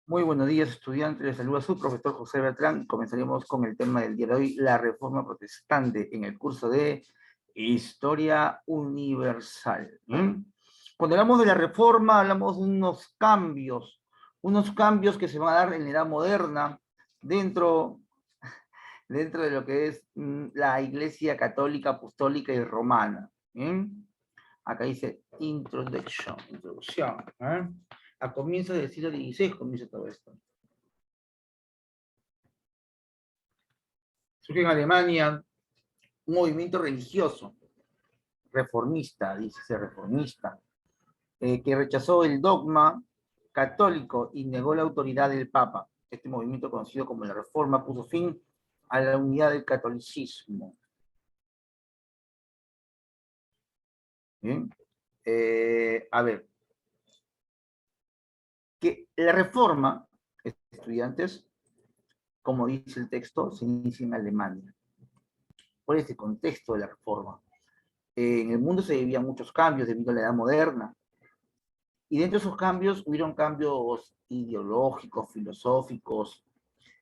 Muy buenos días, estudiantes. Les saluda su profesor José Bertrán. Comenzaremos con el tema del día de hoy, la Reforma Protestante, en el curso de Historia Universal. Cuando hablamos de la Reforma, hablamos de unos cambios que se van a dar en la Edad Moderna dentro de lo que es la Iglesia Católica, Apostólica y Romana. Acá dice introducción. A comienzos del siglo XVI comienza todo esto. Surge en Alemania un movimiento religioso, reformista, dícese reformista, que rechazó el dogma católico y negó la autoridad del Papa. Este movimiento, conocido como la Reforma, puso fin a la unidad del catolicismo. ¿Bien? A ver, que la Reforma, estudiantes, como dice el texto, se inicia en Alemania. ¿Cuál es el contexto de la Reforma? En el mundo se vivían muchos cambios debido a la Edad Moderna, y dentro de esos cambios hubieron cambios ideológicos, filosóficos,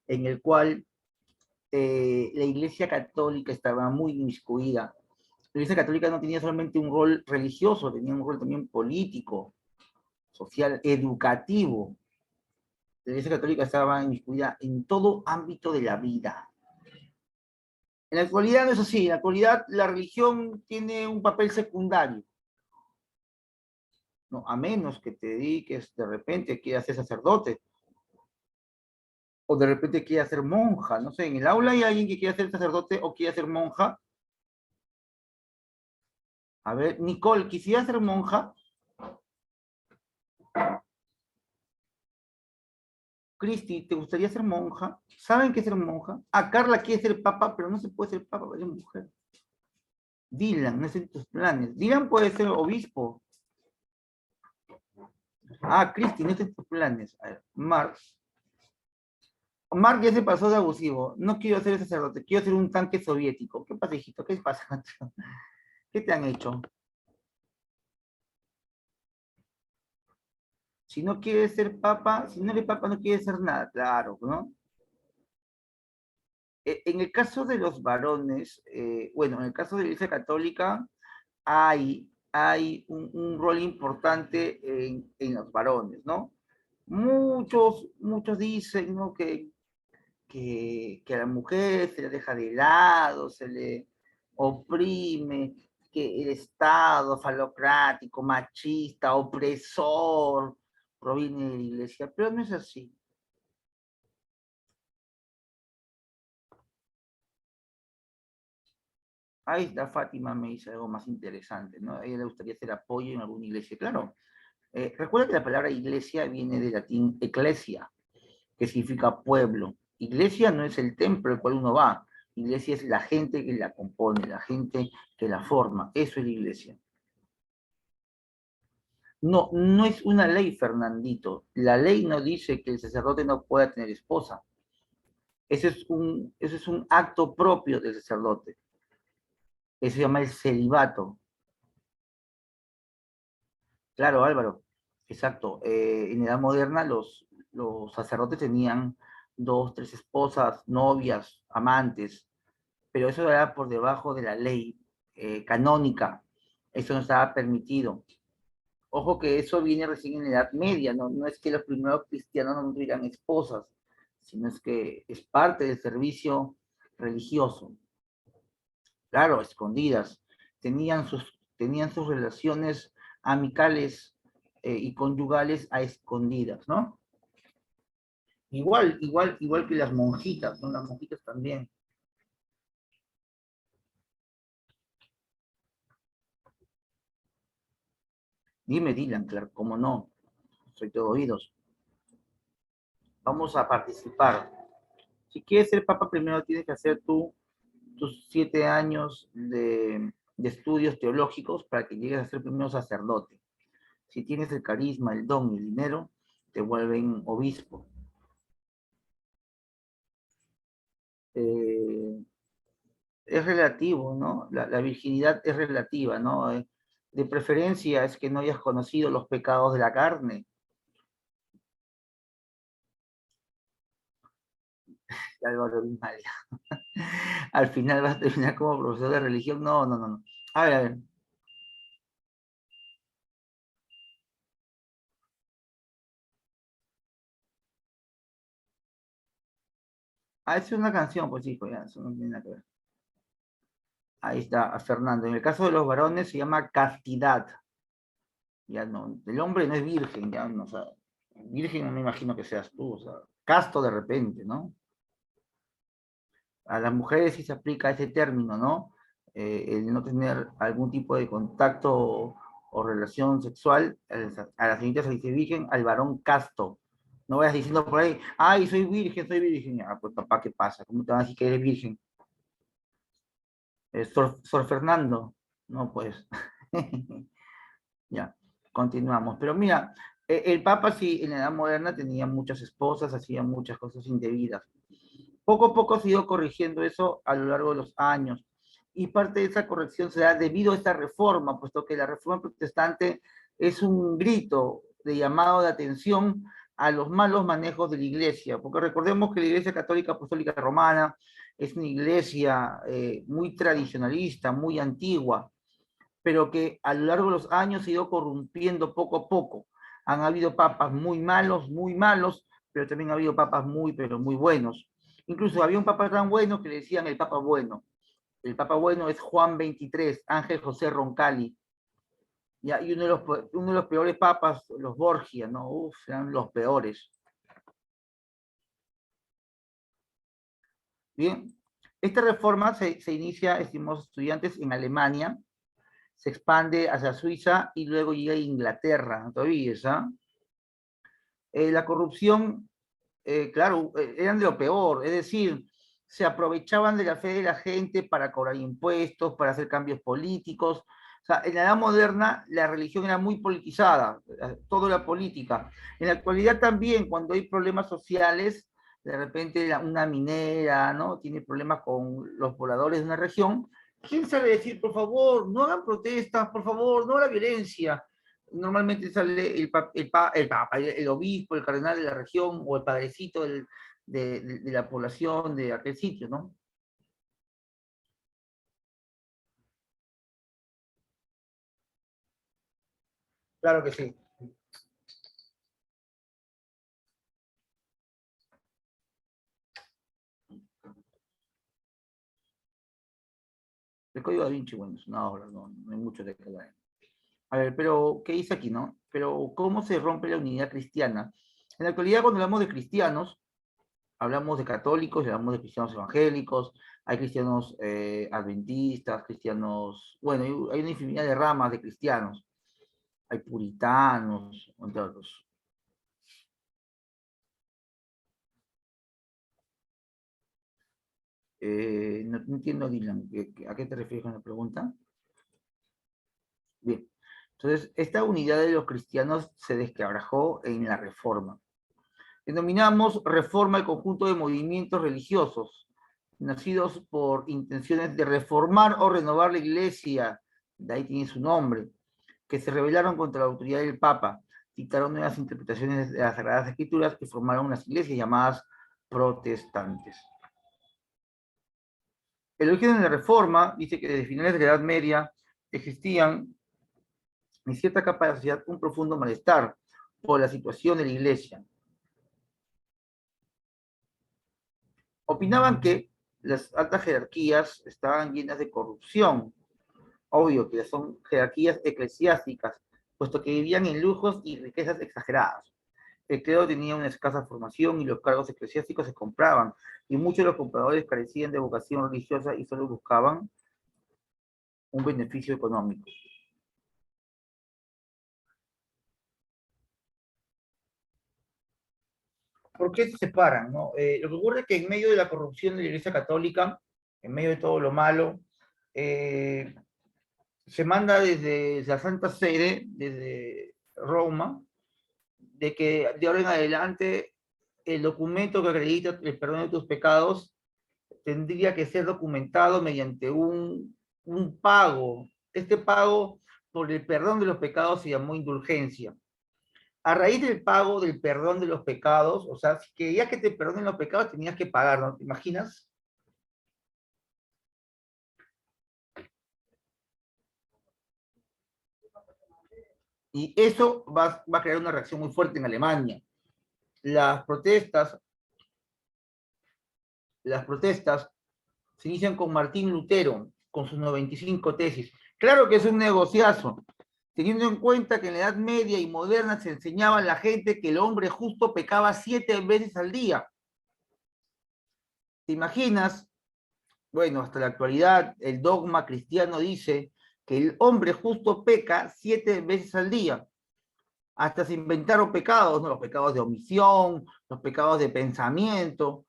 en el cual la Iglesia Católica estaba muy inmiscuida. La Iglesia Católica no tenía solamente un rol religioso, tenía un rol también político, social, educativo. La Iglesia Católica estaba inmiscuida en todo ámbito de la vida. En la actualidad no es así. En la actualidad la religión tiene un papel secundario. No, a menos que te dediques de repente, quieras ser sacerdote, o de repente quiere ser monja, no sé, en el aula hay alguien que quiere ser sacerdote o quiere ser monja. A ver, Nicole, ¿quisiera ser monja? Cristi, ¿te gustaría ser monja? ¿Saben qué es ser monja? Ah, Carla quiere ser papa, pero no se puede ser papa, es mujer. Dylan, no es en tus planes. Dylan puede ser obispo. Ah, Cristi, no es en tus planes. A ver, Mark ya se pasó de abusivo. No quiero ser sacerdote, quiero ser un tanque soviético. ¿Qué pasa, hijito? ¿Qué pasa? ¿Qué te han hecho? Si no quieres ser papa, si no eres papa, no quieres ser nada, claro, ¿no? En el caso de los varones, bueno, en el caso de la Iglesia Católica, hay un rol importante en los varones, ¿no? Muchos dicen, ¿no? Que a la mujer se le deja de lado, se le oprime, que el Estado falocrático, machista, opresor, proviene de la Iglesia, pero no es así. Ahí está Fátima, me dice algo más interesante, ¿no? A ella le gustaría hacer apoyo en alguna iglesia, claro. Recuerda que la palabra iglesia viene del latín ecclesia, que significa pueblo. Iglesia no es el templo al cual uno va, iglesia es la gente que la compone, la gente que la forma, eso es la iglesia. No, no es una ley, Fernandito. La ley no dice que el sacerdote no pueda tener esposa. Ese es un acto propio del sacerdote. Eso se llama el celibato. Claro, Álvaro, exacto. En edad moderna los sacerdotes tenían dos, tres esposas, novias, amantes, pero eso era por debajo de la ley canónica. Eso no estaba permitido. Ojo que eso viene recién en la Edad Media, no, no es que los primeros cristianos no tuvieran esposas, sino es que es parte del servicio religioso. Claro, escondidas. Tenían sus relaciones amicales y conyugales a escondidas, ¿no? Igual que las monjitas, ¿no? Las monjitas también. Dime, Dylan, claro, cómo no. Soy todo oídos. Vamos a participar. Si quieres ser papa, primero tienes que hacer tus 7 años de estudios teológicos para que llegues a ser primero sacerdote. Si tienes el carisma, el don y el dinero, te vuelven obispo. Eh, es relativo, ¿no? La virginidad es relativa, ¿no? De preferencia es que no hayas conocido los pecados de la carne, Álvaro Di María. Al final vas a terminar como profesor de religión. No, no, no, no. A ver, a ver. Ah, es una canción, pues hijo, ya, eso no tiene nada que ver. Ahí está, a Fernando. En el caso de los varones se llama castidad. Ya no, el hombre no es virgen, ya no, o sea, virgen no me imagino que seas tú, o sea, casto de repente, ¿no? A las mujeres sí se aplica ese término, ¿no? El no tener algún tipo de contacto o relación sexual, a la señorita se le dice virgen, al varón casto. No vayas diciendo por ahí, ay, soy virgen, soy virgen. Ah, pues papá, ¿qué pasa? ¿Cómo te van a decir que eres virgen? Sor Fernando, no, pues. Ya, continuamos. Pero mira, el Papa sí, en la Edad Moderna tenía muchas esposas, hacía muchas cosas indebidas. Poco a poco se ha ido corrigiendo eso a lo largo de los años. Y parte de esa corrección se da debido a esta reforma, puesto que la reforma protestante es un grito de llamado de atención a los malos manejos de la iglesia, porque recordemos que la iglesia católica apostólica romana es una iglesia muy tradicionalista, muy antigua, pero que a lo largo de los años se ha ido corrompiendo poco a poco. Han habido papas muy malos, pero también ha habido papas muy, pero muy buenos. Incluso había un papa tan bueno que le decían el papa bueno. El papa bueno es Juan XXIII, Ángel José Roncalli. ¿Ya? Y uno de los peores papas, los Borgia, ¿no? Uf, eran los peores. Bien, esta reforma se inicia, estimados estudiantes, en Alemania, se expande hacia Suiza y luego llega a Inglaterra, todavía, ¿ah? La corrupción, claro, eran de lo peor, es decir, se aprovechaban de la fe de la gente para cobrar impuestos, para hacer cambios políticos. O sea, en la edad moderna la religión era muy politizada, todo era política. En la actualidad también, cuando hay problemas sociales, de repente una minera, ¿no? Tiene problemas con los pobladores de una región. ¿Quién sabe decir, por favor, no hagan protestas, por favor, no la violencia? Normalmente sale el papa, el obispo, el cardenal de la región o el padrecito de la población de aquel sitio, ¿no? Claro que sí. El Código da Vinci, bueno, es una obra, no hay mucho de qué hablar. A ver, pero, ¿qué dice aquí, no? Pero, ¿cómo se rompe la unidad cristiana? En la actualidad, cuando hablamos de cristianos, hablamos de católicos, hablamos de cristianos evangélicos, hay cristianos adventistas, cristianos, bueno, hay una infinidad de ramas de cristianos, hay puritanos, entre otros. No entiendo, Dylan, ¿a qué te refieres con la pregunta? Bien, entonces, esta unidad de los cristianos se desquebrajó en la Reforma. Denominamos Reforma el conjunto de movimientos religiosos, nacidos por intenciones de reformar o renovar la Iglesia, de ahí tiene su nombre, que se rebelaron contra la autoridad del Papa, dictaron nuevas interpretaciones de las Sagradas Escrituras y formaron unas iglesias llamadas protestantes. El origen de la Reforma dice que desde finales de la Edad Media existían en cierta capa de la sociedad un profundo malestar por la situación de la Iglesia. Opinaban que las altas jerarquías estaban llenas de corrupción, obvio que son jerarquías eclesiásticas, puesto que vivían en lujos y riquezas exageradas. El clero tenía una escasa formación y los cargos eclesiásticos se compraban, y muchos de los compradores carecían de vocación religiosa y solo buscaban un beneficio económico. ¿Por qué se separan? ¿No? Lo que ocurre es que en medio de la corrupción de la Iglesia Católica, en medio de todo lo malo, eh, se manda desde la Santa Sede, desde Roma, de que de ahora en adelante el documento que acredita el perdón de tus pecados tendría que ser documentado mediante un pago. Este pago por el perdón de los pecados se llamó indulgencia. A raíz del pago del perdón de los pecados, o sea, si querías que te perdonen los pecados, tenías que pagar, ¿no? ¿Te imaginas? Y eso va a crear una reacción muy fuerte en Alemania. Las protestas, las protestas se inician con Martín Lutero, con sus 95 tesis. Claro que es un negociazo, teniendo en cuenta que en la Edad Media y moderna se enseñaba a la gente que el hombre justo pecaba 7 veces al día. ¿Te imaginas? Bueno, hasta la actualidad el dogma cristiano dice que el hombre justo peca 7 veces al día. Hasta se inventaron pecados, ¿no? Los pecados de omisión, los pecados de pensamiento. O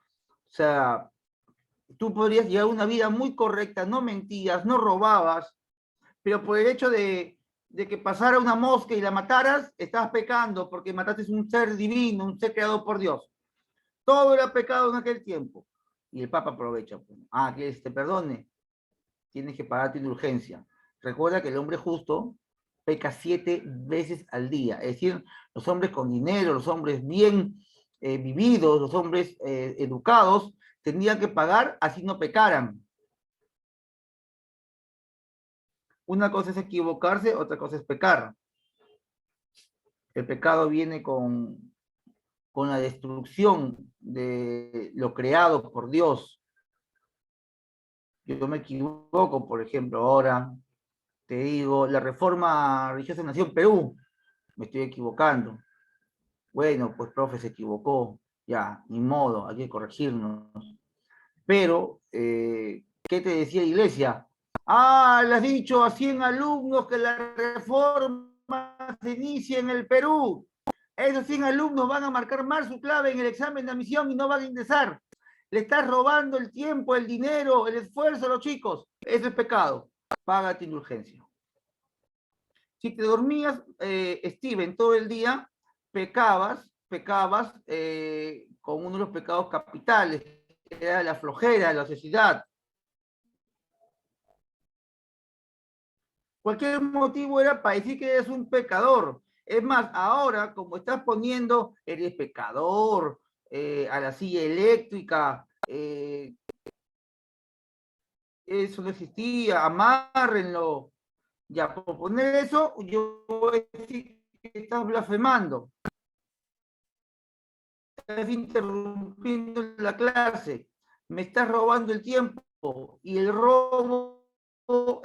sea, tú podrías llevar una vida muy correcta, no mentías, no robabas, pero por el hecho de que pasara una mosca y la mataras, estás pecando porque mataste un ser divino, un ser creado por Dios. Todo era pecado en aquel tiempo. Y el Papa aprovecha. Pues, ¿quieres que te perdone? Tienes que pagar tu indulgencia. Recuerda que el hombre justo peca 7 veces al día. Es decir, los hombres con dinero, los hombres bien vividos, los hombres educados, tendrían que pagar así no pecaran. Una cosa es equivocarse, otra cosa es pecar. El pecado viene con la destrucción de lo creado por Dios. Yo me equivoco, por ejemplo, ahora te digo, la reforma religiosa nació en Perú, me estoy equivocando. Bueno, pues profe se equivocó, ya, ni modo, hay que corregirnos. Pero, ¿qué te decía la iglesia? Le has dicho a 100 alumnos que la reforma se inicia en el Perú. Esos 100 alumnos van a marcar mal su clave en el examen de admisión y no van a ingresar. Le estás robando el tiempo, el dinero, el esfuerzo a los chicos. Eso es pecado. Págate indulgencia. Si te dormías, Steven, todo el día, pecabas con uno de los pecados capitales, que era la flojera, la ociosidad. Cualquier motivo era para decir que eres un pecador. Es más, ahora, como estás poniendo, eres pecador, a la silla eléctrica, eso no existía, amárrenlo. Ya, por poner eso, yo voy a decir que estás blasfemando, estás interrumpiendo la clase, me estás robando el tiempo y el robo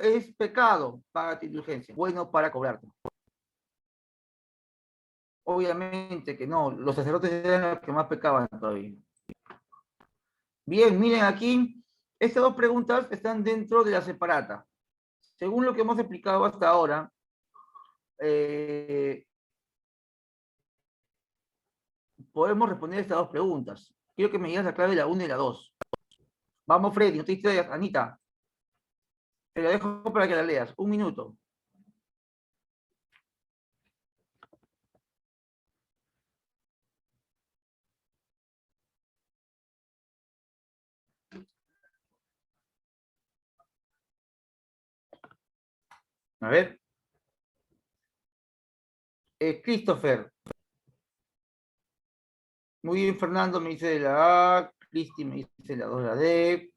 es pecado. Págate indulgencia. Bueno, para cobrarte. Obviamente que no, los sacerdotes eran los que más pecaban todavía. Bien, miren aquí, estas dos preguntas están dentro de la separata. Según lo que hemos explicado hasta ahora, podemos responder estas dos preguntas. Quiero que me digas la clave de la 1 y la 2. Vamos, Freddy, no te distraigas. Anita, te la dejo para que la leas. 1 minuto. A ver. Christopher. Muy bien, Fernando me dice la A. Cristi me dice la 2, la D.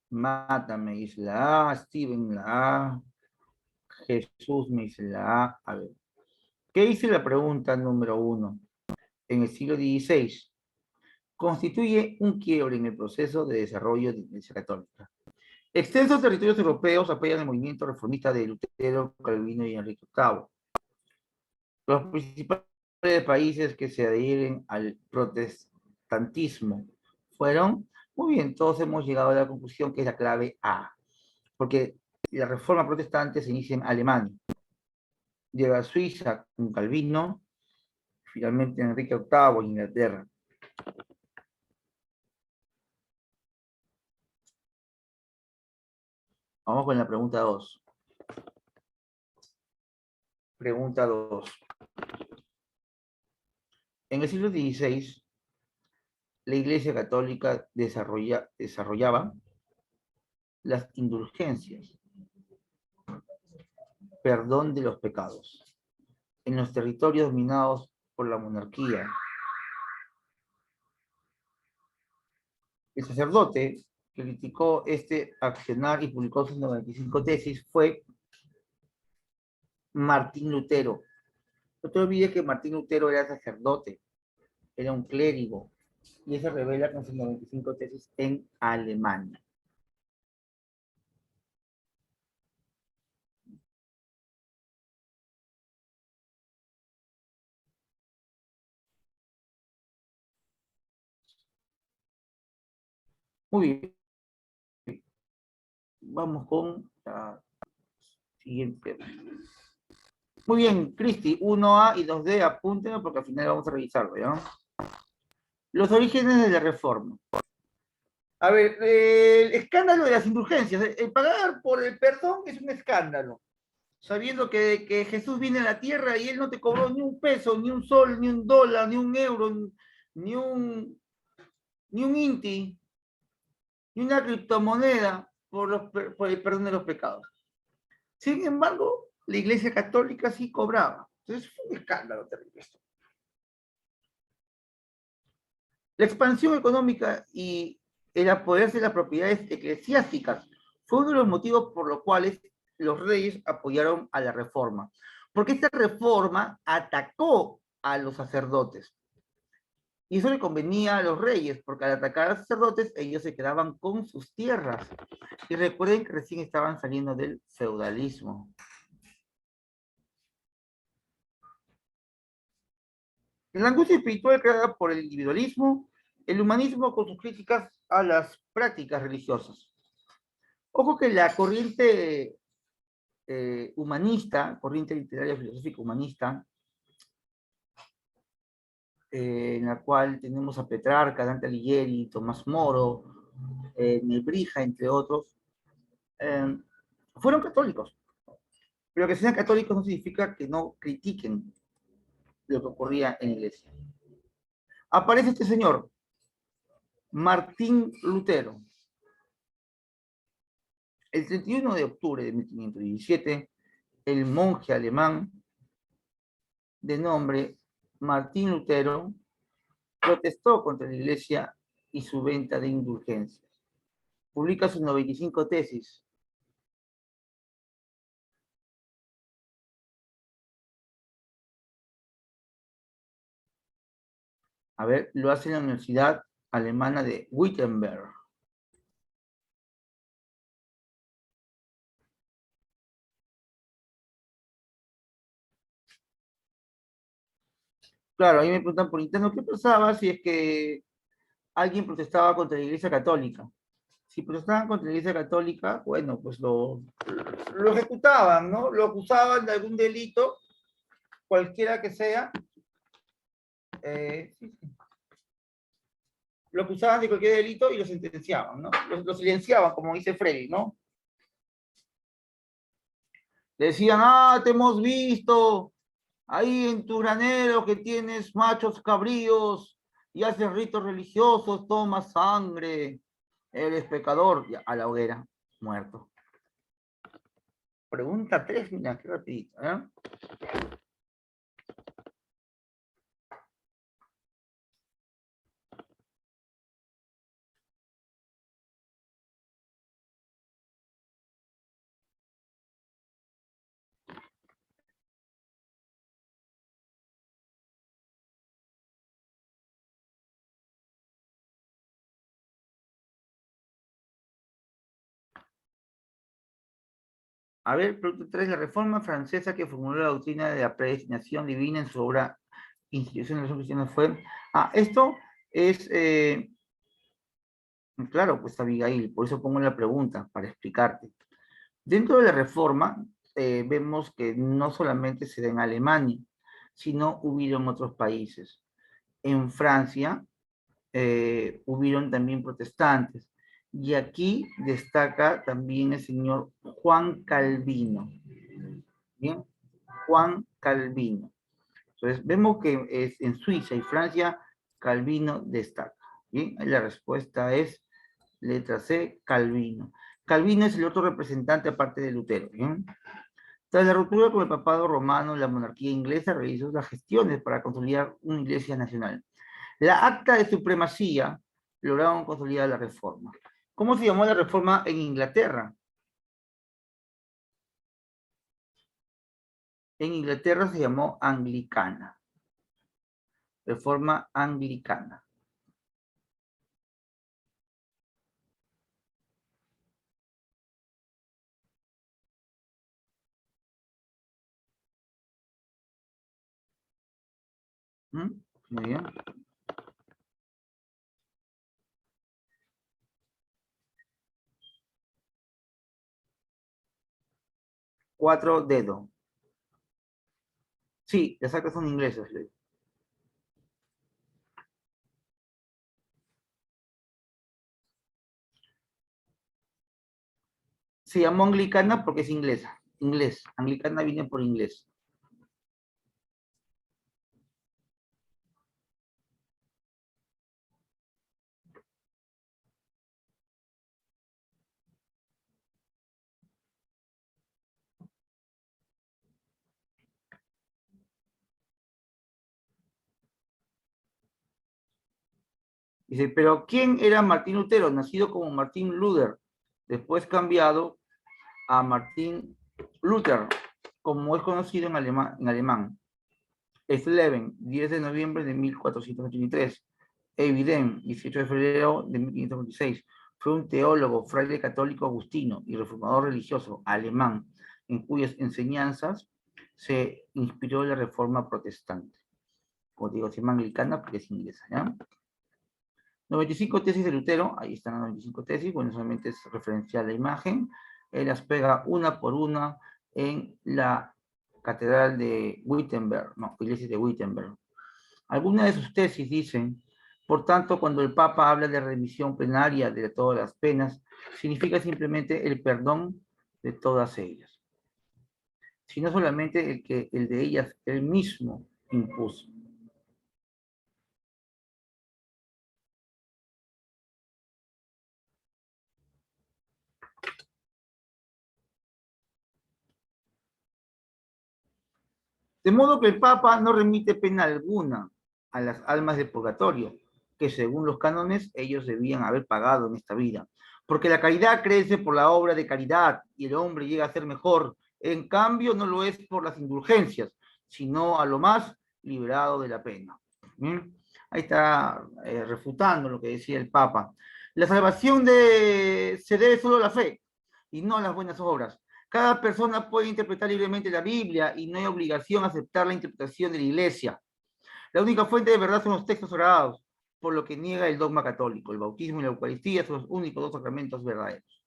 Mata me dice la A. Steven la A. Jesús me dice la A. A ver. ¿Qué dice la pregunta número 1? En el siglo XVI, constituye un quiebre en el proceso de desarrollo de la Iglesia Católica. Extensos territorios europeos apoyan el movimiento reformista de Lutero, Calvino y Enrique VIII. Los principales países que se adhieren al protestantismo fueron, muy bien, todos hemos llegado a la conclusión que es la clave A, porque la reforma protestante se inicia en Alemania, llega a Suiza con Calvino, finalmente Enrique VIII en Inglaterra. Vamos con la pregunta 2. Pregunta 2. En el siglo XVI, la Iglesia Católica desarrollaba las indulgencias, perdón de los pecados. en los territorios dominados por la monarquía. El sacerdote que criticó este accionar y publicó sus 95 tesis fue Martín Lutero. No te olvides que Martín Lutero era sacerdote, era un clérigo, y eso revela con sus 95 tesis en Alemania. Muy bien, vamos con la siguiente. Muy bien, Cristi, 1A y 2D, apúntenlo porque al final vamos a revisarlo, ¿ya? Los orígenes de la reforma. A ver, el escándalo de las indulgencias. El pagar por el perdón es un escándalo. Sabiendo que Jesús viene a la tierra y él no te cobró ni un peso, ni un sol, ni un dólar, ni un euro, ni un inti, ni una criptomoneda por el perdón de los pecados. Sin embargo, la Iglesia Católica sí cobraba. Entonces fue un escándalo terrible esto. La expansión económica y el apoderarse de las propiedades eclesiásticas fue uno de los motivos por los cuales los reyes apoyaron a la reforma. Porque esta reforma atacó a los sacerdotes. Y eso le convenía a los reyes, porque al atacar a los sacerdotes, ellos se quedaban con sus tierras. Y recuerden que recién estaban saliendo del feudalismo. La angustia espiritual creada por el individualismo, el humanismo con sus críticas a las prácticas religiosas. Ojo que la corriente humanista, corriente literaria filosófica humanista, en la cual tenemos a Petrarca, Dante Alighieri, Tomás Moro, Nebrija, entre otros, fueron católicos. Pero que sean católicos no significa que no critiquen lo que ocurría en la iglesia. Aparece este señor, Martín Lutero. El 31 de octubre de 1517, el monje alemán de nombre Martín Lutero protestó contra la iglesia y su venta de indulgencias. Publica sus 95 tesis. A ver, lo hace en la Universidad Alemana de Wittenberg. Claro, ahí me preguntan por interno qué pasaba si es que alguien protestaba contra la Iglesia Católica. Si protestaban contra la Iglesia Católica, bueno, pues lo ejecutaban, ¿no? Lo acusaban de algún delito, cualquiera que sea. Sí, sí. Lo acusaban de cualquier delito y lo sentenciaban, ¿no? Lo silenciaban, como dice Freddy, ¿no? Le decían, te hemos visto ahí en tu granero que tienes machos cabríos y haces ritos religiosos, tomas sangre, eres pecador, ya, a la hoguera, muerto. Pregunta 3, mira, qué rapidito, ¿eh? A ver, pregunta 3, la reforma francesa que formuló la doctrina de la predestinación divina en su obra Institución de los Cristianos fue... esto es, claro, pues Abigail, por eso pongo la pregunta, para explicarte. Dentro de la reforma, vemos que no solamente se da en Alemania, sino hubieron otros países. En Francia, hubieron también protestantes. Y aquí destaca también el señor Juan Calvino. Bien, Juan Calvino. Entonces, vemos que es en Suiza y Francia, Calvino destaca. Bien, la respuesta es letra C, Calvino. Calvino es el otro representante aparte de Lutero. ¿Bien? Tras la ruptura con el papado romano, la monarquía inglesa realizó las gestiones para consolidar una iglesia nacional. La acta de supremacía lograron consolidar la reforma. ¿Cómo se llamó la reforma en Inglaterra? En Inglaterra se llamó anglicana. Reforma anglicana. ¿Mm? Muy bien. 4 dedos. Sí, las actas son inglesas. Se llamó anglicana porque es inglesa. Inglés. Anglicana viene por inglés. Dice, pero ¿quién era Martín Lutero? Nacido como Martín Luther, después cambiado a Martín Luther, como es conocido en alemán. Sleben, 10 de noviembre de 1483. Evident, 18 de febrero de 1526. Fue un teólogo, fraile católico agustino y reformador religioso alemán, en cuyas enseñanzas se inspiró la reforma protestante. Como digo, se llama anglicana porque es inglesa, ¿ya? 95 tesis de Lutero, ahí están las 95 tesis, bueno, solamente es referencial a la imagen, él las pega una por una en la catedral de Wittenberg, no, iglesia de Wittenberg. Algunas de sus tesis dicen, por tanto, cuando el Papa habla de remisión plenaria de todas las penas, significa simplemente el perdón de todas ellas, sino solamente el de ellas él mismo impuso. De modo que el Papa no remite pena alguna a las almas del purgatorio, que según los cánones ellos debían haber pagado en esta vida. Porque la caridad crece por la obra de caridad y el hombre llega a ser mejor. En cambio, no lo es por las indulgencias, sino a lo más liberado de la pena. ¿Bien? Ahí está refutando lo que decía el Papa. La salvación se debe solo a la fe y no a las buenas obras. Cada persona puede interpretar libremente la Biblia y no hay obligación a aceptar la interpretación de la Iglesia. La única fuente de verdad son los textos sagrados, por lo que niega el dogma católico. El bautismo y la Eucaristía son los únicos dos sacramentos verdaderos.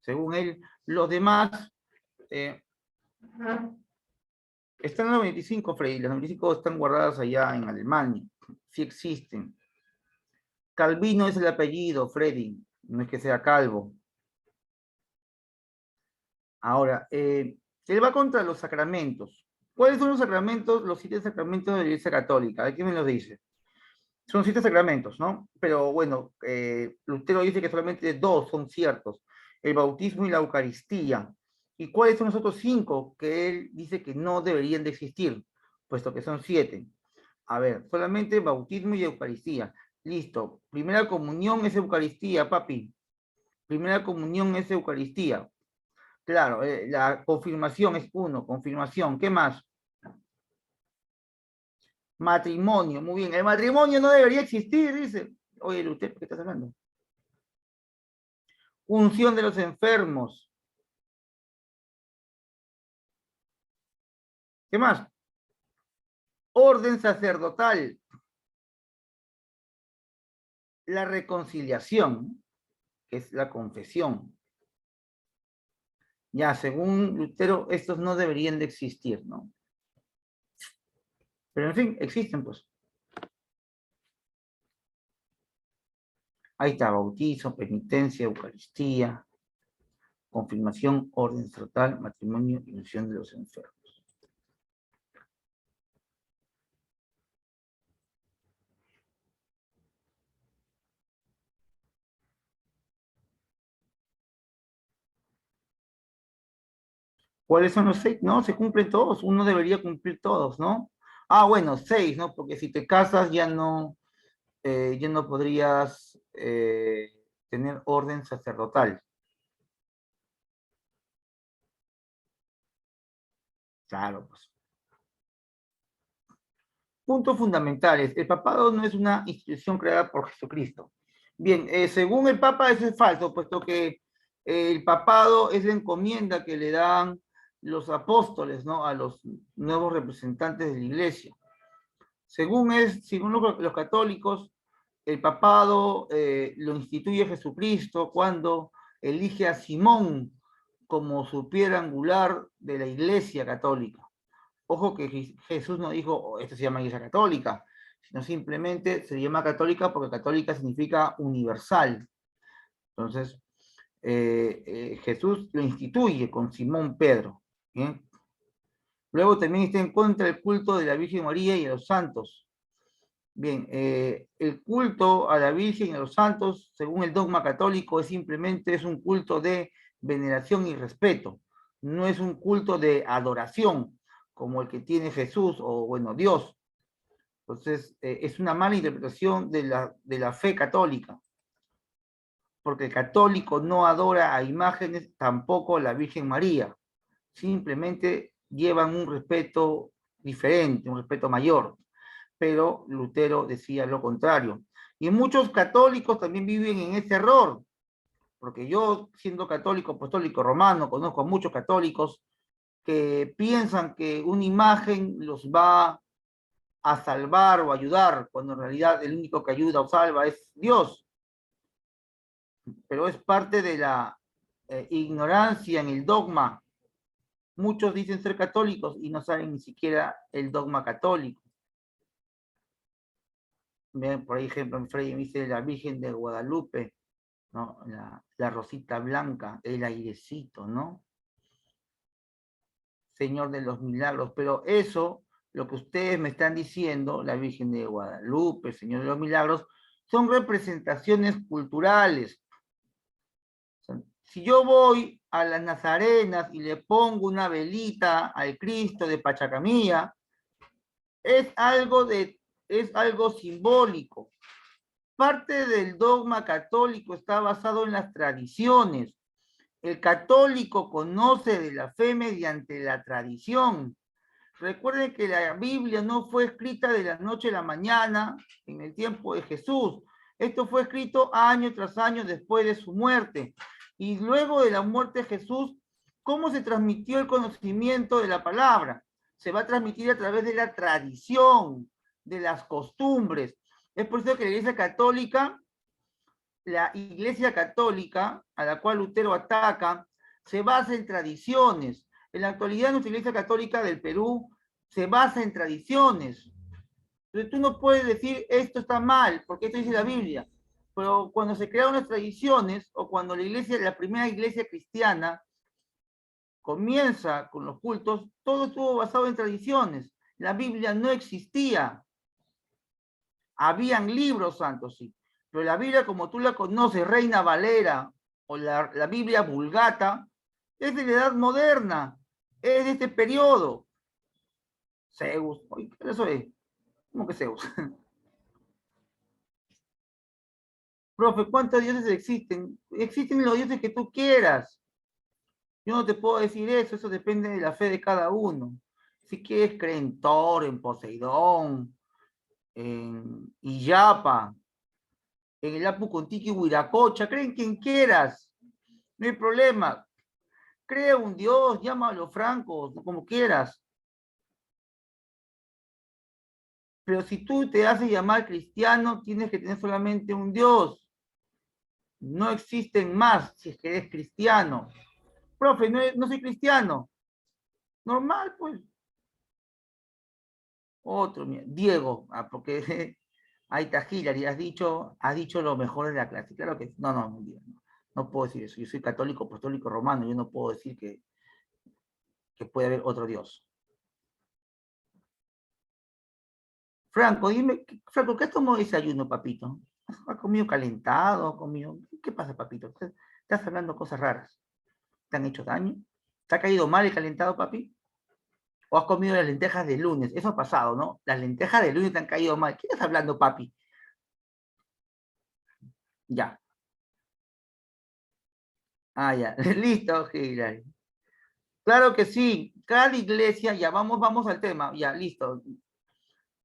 Según él, los demás eh, están en las 95, Freddy. Las 95 están guardadas allá en Alemania. Sí existen. Calvino es el apellido, Freddy. No es que sea calvo. Ahora, él va contra los sacramentos. ¿Cuáles son los sacramentos, los 7 sacramentos de la Iglesia Católica? ¿De quién me los dice? Son 7 sacramentos, ¿no? Pero bueno, Lutero dice que solamente 2 son ciertos, el bautismo y la Eucaristía. ¿Y cuáles son los otros 5 que él dice que no deberían de existir? Puesto que son 7. A ver, solamente bautismo y Eucaristía. Listo. Primera comunión es Eucaristía, papi. Primera comunión es Eucaristía. Claro, la confirmación es 1, confirmación. ¿Qué más? Matrimonio, muy bien. El matrimonio no debería existir, dice. Oye, Lutero, ¿qué estás hablando? Unción de los enfermos. ¿Qué más? Orden sacerdotal. La reconciliación, que es la confesión. Ya, según Lutero, estos no deberían de existir, ¿no? Pero en fin, existen, pues. Ahí está, bautizo, penitencia, Eucaristía, confirmación, orden sacerdotal, matrimonio y unción de los enfermos. ¿Cuáles son los 6? No, se cumplen todos. Uno debería cumplir todos, ¿no? Ah, bueno, 6, ¿no? Porque si te casas ya no podrías tener orden sacerdotal. Claro, pues. Puntos fundamentales. El papado no es una institución creada por Jesucristo. Bien, según el Papa eso es falso, puesto que el papado es la encomienda que le dan los apóstoles, ¿no? A los nuevos representantes de la iglesia. Según los católicos, el papado lo instituye Jesucristo cuando elige a Simón como su piedra angular de la iglesia católica. Ojo que Jesús no dijo, oh, esto se llama Iglesia Católica, sino simplemente se llama católica porque católica significa universal. Entonces, Jesús lo instituye con Simón Pedro. ¿Bien? Luego también está en contra del culto de la Virgen María y de los santos. Bien, el culto a la Virgen y a los santos, según el dogma católico, es un culto de veneración y respeto. No es un culto de adoración, como el que tiene Jesús o, bueno, Dios. Entonces, es una mala interpretación de la fe católica, porque el católico no adora a imágenes, tampoco a la Virgen María. Simplemente llevan un respeto diferente, un respeto mayor. Pero Lutero decía lo contrario. Y muchos católicos también viven en ese error, porque yo, siendo católico, apostólico romano, conozco a muchos católicos que piensan que una imagen los va a salvar o ayudar, cuando en realidad el único que ayuda o salva es Dios, pero es parte de la ignorancia en el dogma. Muchos dicen ser católicos y no saben ni siquiera el dogma católico. Por ejemplo, Frei dice la Virgen de Guadalupe, ¿no? La rosita blanca, el airecito, ¿no? Señor de los milagros, pero eso, lo que ustedes me están diciendo, la Virgen de Guadalupe, Señor de los milagros, son representaciones culturales. Si yo voy a las Nazarenas y le pongo una velita al Cristo de Pachacamilla, es algo simbólico. Parte del dogma católico está basado en las tradiciones. El católico conoce de la fe mediante la tradición. Recuerden que la Biblia no fue escrita de la noche a la mañana en el tiempo de Jesús. Esto fue escrito año tras año después de su muerte. Y luego de la muerte de Jesús, ¿cómo se transmitió el conocimiento de la palabra? Se va a transmitir a través de la tradición, de las costumbres. Es por eso que la Iglesia Católica, a la cual Lutero ataca, se basa en tradiciones. En la actualidad, nuestra Iglesia Católica del Perú se basa en tradiciones. Entonces, tú no puedes decir esto está mal, porque esto dice la Biblia. Pero cuando se crearon las tradiciones, o cuando la primera iglesia cristiana comienza con los cultos, todo estuvo basado en tradiciones. La Biblia no existía. Habían libros santos, sí. Pero la Biblia, como tú la conoces, Reina Valera, o la Biblia Vulgata, es de la Edad Moderna, es de este periodo. Zeus, oye, eso es. ¿Cómo que Zeus? Profe, ¿cuántos dioses existen? Existen los dioses que tú quieras. Yo no te puedo decir eso, eso depende de la fe de cada uno. Si quieres, cree en Thor, en Poseidón, en Iyapa, en el Apu Contiki Huiracocha, cree en quien quieras. No hay problema. Crea un Dios, llámalo Franco, como quieras. Pero si tú te haces llamar cristiano, tienes que tener solamente un Dios. No existen más si es que eres cristiano. Profe, no soy cristiano. Normal, pues. Otro, mira, Diego, porque ahí está Hillary, has dicho lo mejor de la clase. Claro que no puedo decir eso. Yo soy católico, apostólico romano, yo no puedo decir que puede haber otro Dios. Franco, dime, Franco, ¿qué has tomado desayuno, papito? ¿Has comido calentado? ¿Has comido? ¿Qué pasa, papito? Estás hablando cosas raras. ¿Te han hecho daño? ¿Te ha caído mal el calentado, papi? ¿O has comido las lentejas del lunes? Eso ha pasado, ¿no? Las lentejas del lunes te han caído mal. ¿Qué estás hablando, papi? Ya. Ah, ya. Listo, Hilary. Claro que sí. Cada iglesia, ya vamos al tema. Ya, listo.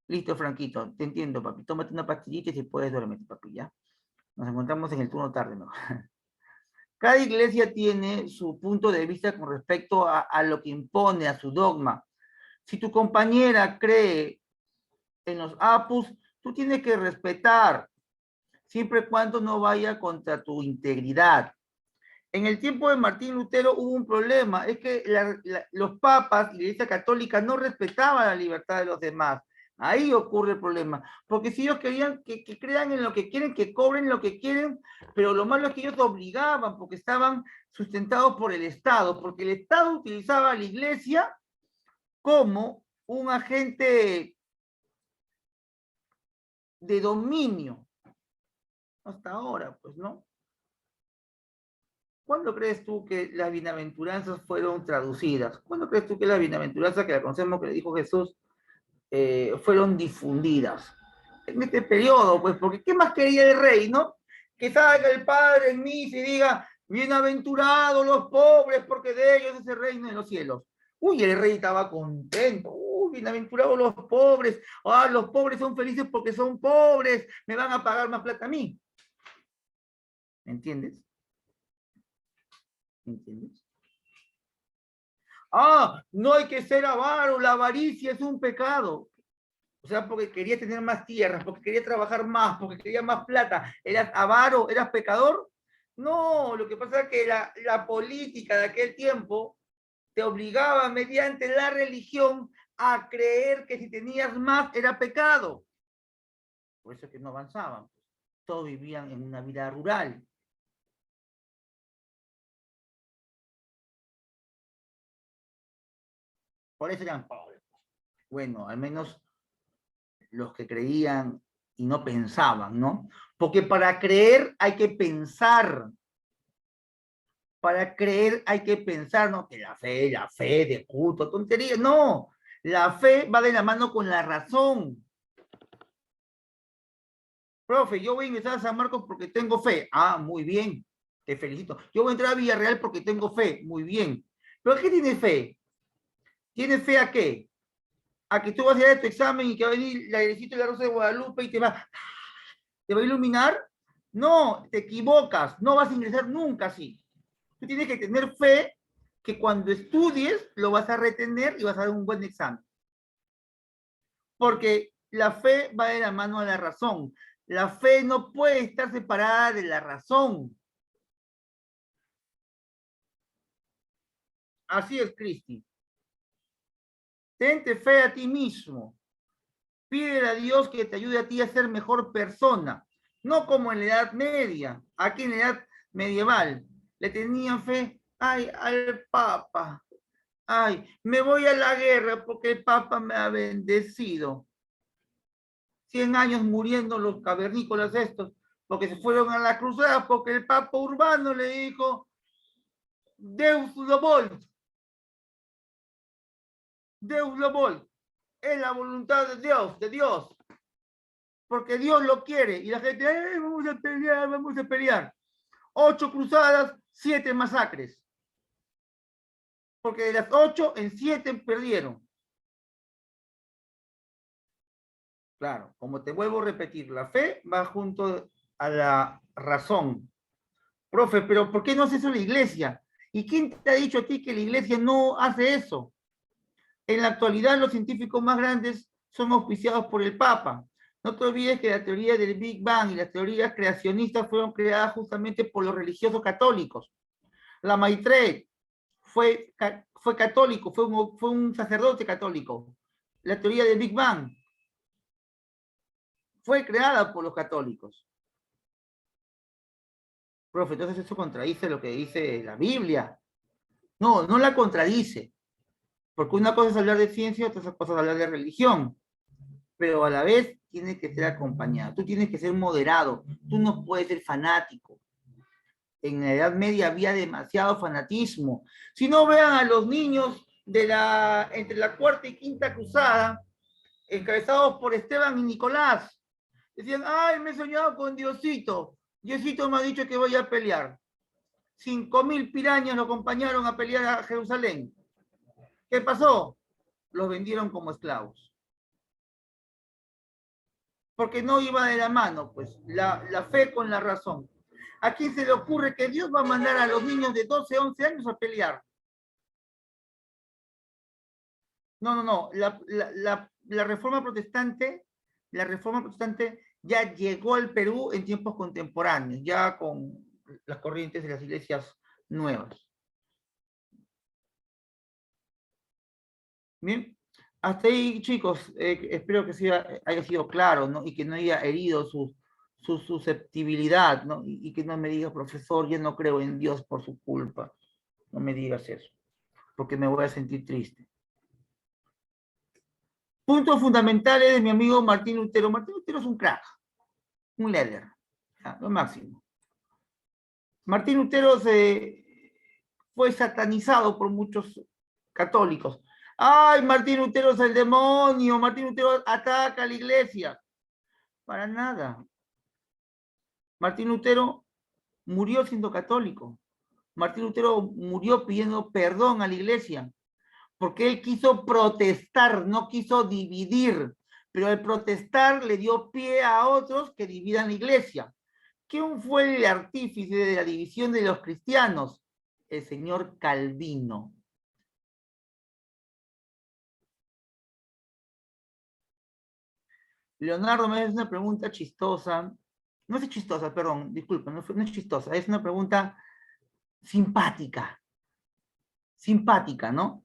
Listo, Franquito. Te entiendo, papi. Tómate una pastillita y si puedes dormir, papi, ya. Nos encontramos en el turno tarde, ¿no? Cada iglesia tiene su punto de vista con respecto a lo que impone, a su dogma. Si tu compañera cree en los apus, tú tienes que respetar, siempre y cuando no vaya contra tu integridad. En el tiempo de Martín Lutero hubo un problema, es que los papas y la Iglesia Católica no respetaban la libertad de los demás. Ahí ocurre el problema, porque si ellos querían que crean en lo que quieren, que cobren lo que quieren, pero lo malo es que ellos obligaban, porque estaban sustentados por el Estado, porque el Estado utilizaba a la Iglesia como un agente de dominio, hasta ahora, pues, ¿no? ¿Cuándo crees tú que las bienaventuranzas fueron traducidas? ¿Cuándo crees tú que las bienaventuranzas que le conocemos que le dijo Jesús fueron difundidas? En este periodo, pues, porque ¿qué más quería el rey, no? Que salga el Padre en mí y se diga, bienaventurados los pobres, porque de ellos es el reino de los cielos. Uy, el rey estaba contento. Uy, bienaventurados los pobres. Ah, los pobres son felices porque son pobres. Me van a pagar más plata a mí. ¿Me entiendes? ¿Me entiendes? Ah, no hay que ser avaro, la avaricia es un pecado. O sea, porque quería tener más tierras, porque quería trabajar más, porque quería más plata. ¿Eras avaro? ¿Eras pecador? No, lo que pasa es que la política de aquel tiempo te obligaba mediante la religión a creer que si tenías más era pecado. Por eso es que no avanzaban. Todos vivían en una vida rural. Por eso eran pobres. Bueno, al menos los que creían y no pensaban, ¿no? Porque para creer hay que pensar. Para creer hay que pensar, ¿no? Que la fe de culto, tontería. No, la fe va de la mano con la razón. Profe, yo voy a ingresar a San Marcos porque tengo fe. Ah, muy bien, te felicito. Yo voy a entrar a Villarreal porque tengo fe. Muy bien. ¿Pero a qué tienes fe? ¿Tienes fe a qué? ¿A que tú vas a ir a tu examen y que va a venir la Irecito de la Rosa de Guadalupe y te va a iluminar? No, te equivocas. No vas a ingresar nunca así. Tú tienes que tener fe que cuando estudies lo vas a retener y vas a dar un buen examen. Porque la fe va de la mano a la razón. La fe no puede estar separada de la razón. Así es, Cristi. Tente fe a ti mismo. Pídele a Dios que te ayude a ti a ser mejor persona. No como en la Edad Media. Aquí en la Edad Medieval le tenían fe, ay, al Papa. Ay, me voy a la guerra porque el Papa me ha bendecido. 100 años muriendo los cavernícolas estos, porque se fueron a la cruzada, porque el Papa Urbano le dijo, Deus lo vol, Deus lo vol, es la voluntad de Dios, porque Dios lo quiere, y la gente, vamos a pelear, vamos a pelear. 8 cruzadas, 7 masacres, porque de las 8, en 7 perdieron. Claro, como te vuelvo a repetir, la fe va junto a la razón. Profe, pero ¿por qué no hace eso la iglesia? ¿Y quién te ha dicho a ti que la iglesia no hace eso? En la actualidad, los científicos más grandes son auspiciados por el Papa. No te olvides que la teoría del Big Bang y las teorías creacionistas fueron creadas justamente por los religiosos católicos. La Maitreya fue católico, fue un sacerdote católico. La teoría del Big Bang fue creada por los católicos. Profe, entonces eso contradice lo que dice la Biblia. No, no la contradice. Porque una cosa es hablar de ciencia, otra cosa es hablar de religión. Pero a la vez tiene que ser acompañado. Tú tienes que ser moderado. Tú no puedes ser fanático. En la Edad Media había demasiado fanatismo. Si no, vean a los niños entre la cuarta y quinta cruzada, encabezados por Esteban y Nicolás. Decían, ay, me he soñado con Diosito. Diosito me ha dicho que voy a pelear. 5.000 pirañas lo acompañaron a pelear a Jerusalén. ¿Qué pasó? Los vendieron como esclavos. Porque no iba de la mano, pues, la fe con la razón. ¿A quién se le ocurre que Dios va a mandar a los niños de 12, 11 años a pelear? No. La reforma protestante ya llegó al Perú en tiempos contemporáneos, ya con las corrientes de las iglesias nuevas. Bien, hasta ahí, chicos, espero que haya sido claro, ¿no? Y que no haya herido su susceptibilidad, ¿no? Y que no me diga, profesor, yo no creo en Dios por su culpa. No me digas eso, porque me voy a sentir triste. Puntos fundamentales de mi amigo Martín Lutero. Martín Lutero es un crack, un líder, lo máximo. Martín Lutero fue satanizado por muchos católicos. ¡Ay, Martín Lutero es el demonio! Martín Lutero ataca a la iglesia. Para nada. Martín Lutero murió siendo católico. Martín Lutero murió pidiendo perdón a la iglesia, porque él quiso protestar, no quiso dividir, pero al protestar le dio pie a otros que dividan la iglesia. ¿Quién fue el artífice de la división de los cristianos? El señor Calvino. Leonardo me hace una pregunta chistosa. No es chistosa, perdón, disculpa, no es chistosa, es una pregunta simpática. Simpática, ¿no?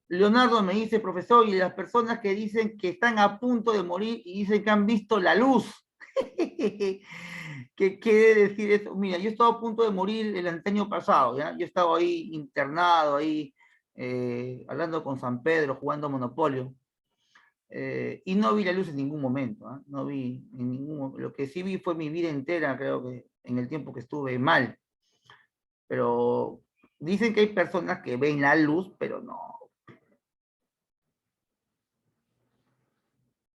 Leonardo me dice, profesor, y las personas que dicen que están a punto de morir y dicen que han visto la luz. ¿Qué quiere decir eso? Mira, yo estaba a punto de morir el año pasado, ¿ya? Yo estaba ahí internado, ahí hablando con San Pedro, jugando Monopolio. Y no vi la luz en ningún momento, ¿eh? No vi en ningún. Lo que sí vi fue mi vida entera, creo que en el tiempo que estuve mal. Pero dicen que hay personas que ven la luz, pero no.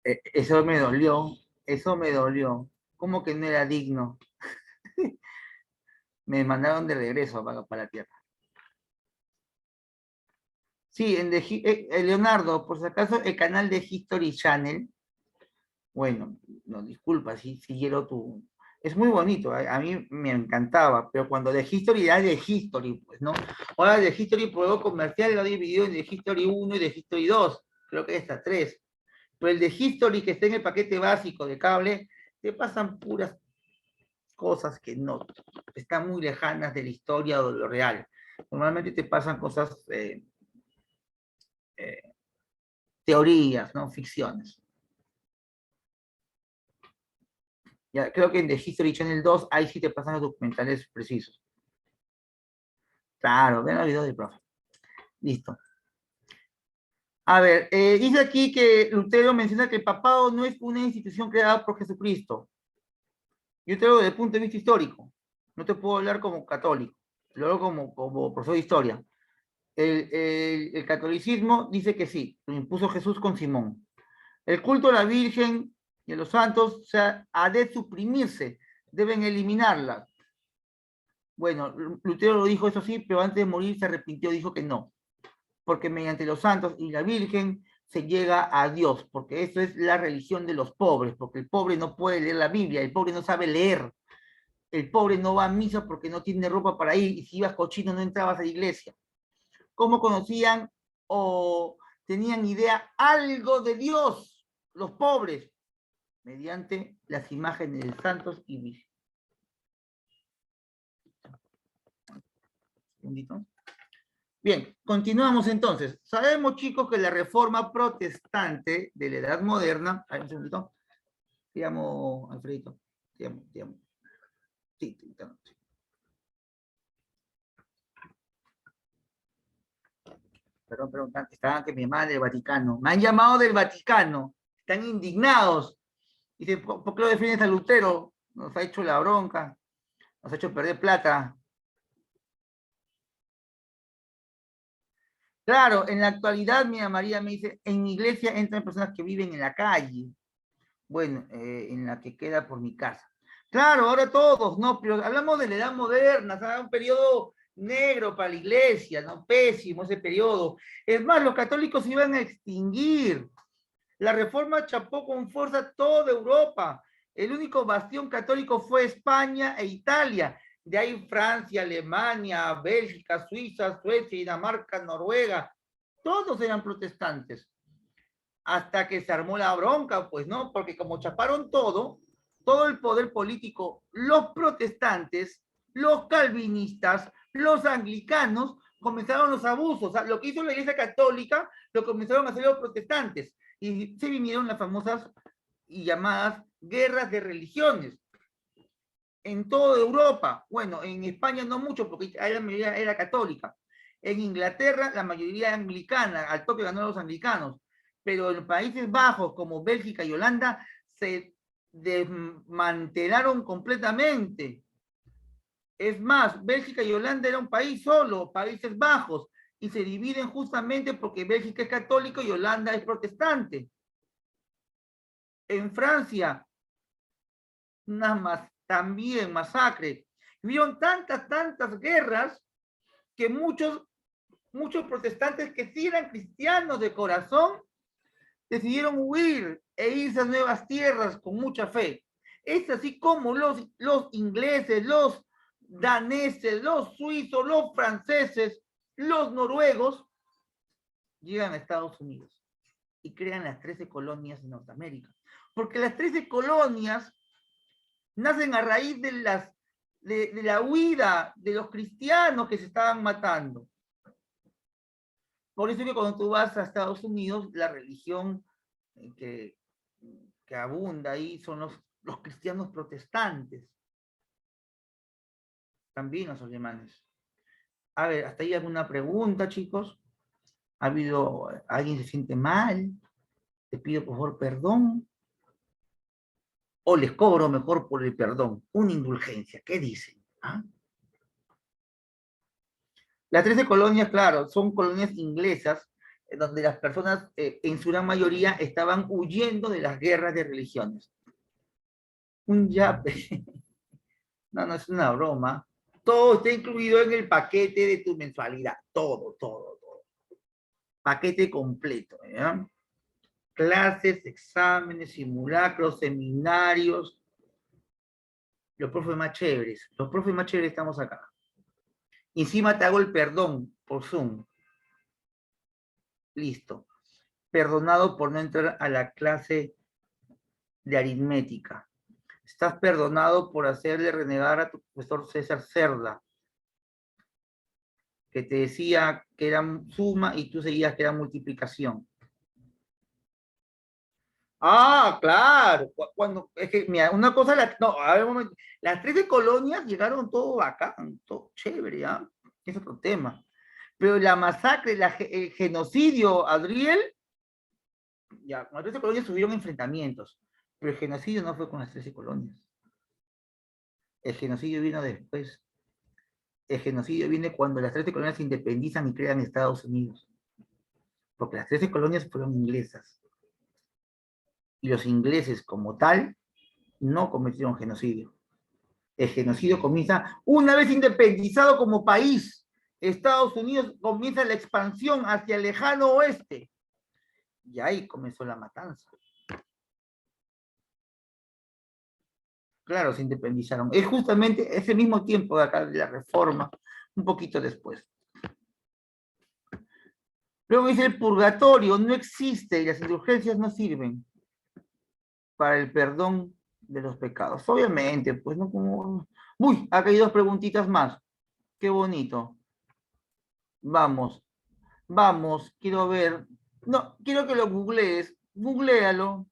Eso me dolió, eso me dolió. ¿Cómo que no era digno? Me mandaron de regreso para la Tierra. Sí, Leonardo, por si acaso, el canal de History Channel, bueno, no, disculpa, si quiero tu... Es muy bonito, a mí me encantaba, pero cuando de History ya de History, pues, ¿no? Ahora de History puedo comercial, lo he dividido en de History 1 y de History 2, creo que está 3. Pero el de History que está en el paquete básico de cable, te pasan puras cosas que no, están muy lejanas de la historia o de lo real. Normalmente te pasan cosas, teorías, ¿no? Ficciones. Ya, creo que en The History Channel 2, ahí sí te pasan los documentales precisos. Claro, ven los videos del profe. Listo. A ver, dice aquí que Lutero menciona que el papado no es una institución creada por Jesucristo. Yo te lo desde el punto de vista histórico. No te puedo hablar como católico, te lo hablo como profesor de historia. El catolicismo dice que sí, lo impuso Jesús con Simón. El culto a la Virgen y a los santos, o sea, ha de suprimirse, deben eliminarla. Bueno, Lutero lo dijo eso sí, pero antes de morir se arrepintió, dijo que no, porque mediante los santos y la Virgen se llega a Dios, porque eso es la religión de los pobres, porque el pobre no puede leer la Biblia, el pobre no sabe leer, el pobre no va a misa porque no tiene ropa para ir, y si ibas cochino no entrabas a la iglesia. ¿Cómo conocían o tenían idea algo de Dios los pobres? Mediante las imágenes de santos y virgen. Bien, continuamos entonces. Sabemos, chicos, que la reforma protestante de la Edad Moderna... Ay, un segundito. Te llamo, Alfredito. Te llamo. Sí, sí. Perdón, estaban que me llamaban del Vaticano. Me han llamado del Vaticano. Están indignados. Dicen, ¿por qué lo defiendes a Lutero? Nos ha hecho la bronca. Nos ha hecho perder plata. Claro, en la actualidad, mira, María me dice, en mi iglesia entran personas que viven en la calle. Bueno, en la que queda por mi casa. Claro, ahora todos, ¿no? Pero hablamos de la edad moderna, o sea, un periodo negro para la iglesia, ¿no? Pésimo ese periodo. Es más, los católicos se iban a extinguir. La reforma chapó con fuerza toda Europa. El único bastión católico fue España e Italia. De ahí Francia, Alemania, Bélgica, Suiza, Suecia, Dinamarca, Noruega. Todos eran protestantes hasta que se armó la bronca, pues, ¿no? Porque como chaparon todo, todo el poder político, los protestantes, los calvinistas, los anglicanos, comenzaron los abusos. O sea, lo que hizo la Iglesia Católica, lo comenzaron a hacer los protestantes. Y se vinieron las famosas y llamadas guerras de religiones en toda Europa. Bueno, en España no mucho, porque la mayoría era católica. En Inglaterra, la mayoría era anglicana, al toque ganó los anglicanos. Pero en Países Bajos, como Bélgica y Holanda, se desmantelaron completamente. Es más, Bélgica y Holanda era un país solo, Países Bajos, y se dividen justamente porque Bélgica es católico y Holanda es protestante. En Francia, también masacre. Vieron tantas guerras que muchos protestantes que sí eran cristianos de corazón decidieron huir e irse a nuevas tierras con mucha fe. Es así como los ingleses, los daneses, los suizos, los franceses, los noruegos llegan a Estados Unidos y crean las 13 colonias en Norteamérica. Porque las 13 colonias nacen a raíz de la huida de los cristianos que se estaban matando. Por eso que cuando tú vas a Estados Unidos, la religión que, que abunda ahí son los cristianos protestantes, también los alemanes. A ver, ¿hasta ahí alguna pregunta, chicos? ¿Ha habido, alguien se siente mal? ¿Te pido por favor perdón? ¿O les cobro mejor por el perdón? Una indulgencia, ¿qué dicen? ¿Ah? Las 13 colonias, claro, son colonias inglesas, donde las personas, en su gran mayoría, estaban huyendo de las guerras de religiones. Un yape. No, no es una broma. Todo está incluido en el paquete de tu mensualidad. Todo. Paquete completo. ¿Ya? Clases, exámenes, simulacros, seminarios. Los profes más chéveres. Los profes más chéveres estamos acá. Encima te hago el perdón por Zoom. Listo. Perdonado por no entrar a la clase de aritmética. Estás perdonado por hacerle renegar a tu profesor César Cerda, que te decía que era suma y tú seguías que era multiplicación. Ah, claro. Cuando, es que, mira, una cosa, no, a ver un momento. Las 13 colonias llegaron todo bacán, todo chévere, ¿ah? Es otro tema. Pero la masacre, el genocidio, Adriel, ya, con las 13 colonias tuvieron enfrentamientos, pero el genocidio no fue con las 13 colonias. El genocidio vino después. El genocidio viene cuando las 13 colonias se independizan y crean Estados Unidos. Porque las 13 colonias fueron inglesas. Y los ingleses, como tal, no cometieron genocidio. El genocidio comienza una vez independizado como país. Estados Unidos comienza la expansión hacia el lejano oeste. Y ahí comenzó la matanza. Claro, se independizaron. Es justamente ese mismo tiempo de acá de la Reforma, un poquito después. Luego dice el purgatorio no existe y las indulgencias no sirven para el perdón de los pecados. Obviamente, pues no como... Uy, acá hay dos preguntitas más. Qué bonito. Vamos, quiero ver. No, quiero que lo googlees. Googlealo.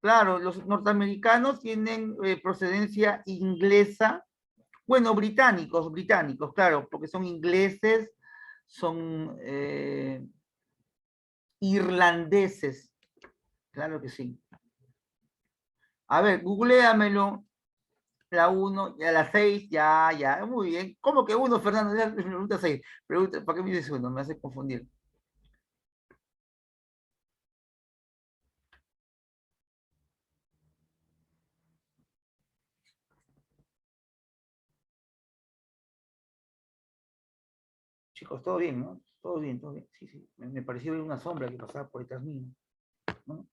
Claro, los norteamericanos tienen procedencia inglesa. Bueno, británicos, claro, porque son ingleses, son La uno, ya la 6, ya, ya, muy bien. ¿Cómo que uno, Fernando? Ya me pregunta 6. Pregunta, ¿para qué me dices uno? Me hace confundir. Chicos, todo bien, ¿no? Todo bien, todo bien. Sí, sí. Me pareció ver una sombra que pasaba por detrás mío, ¿no?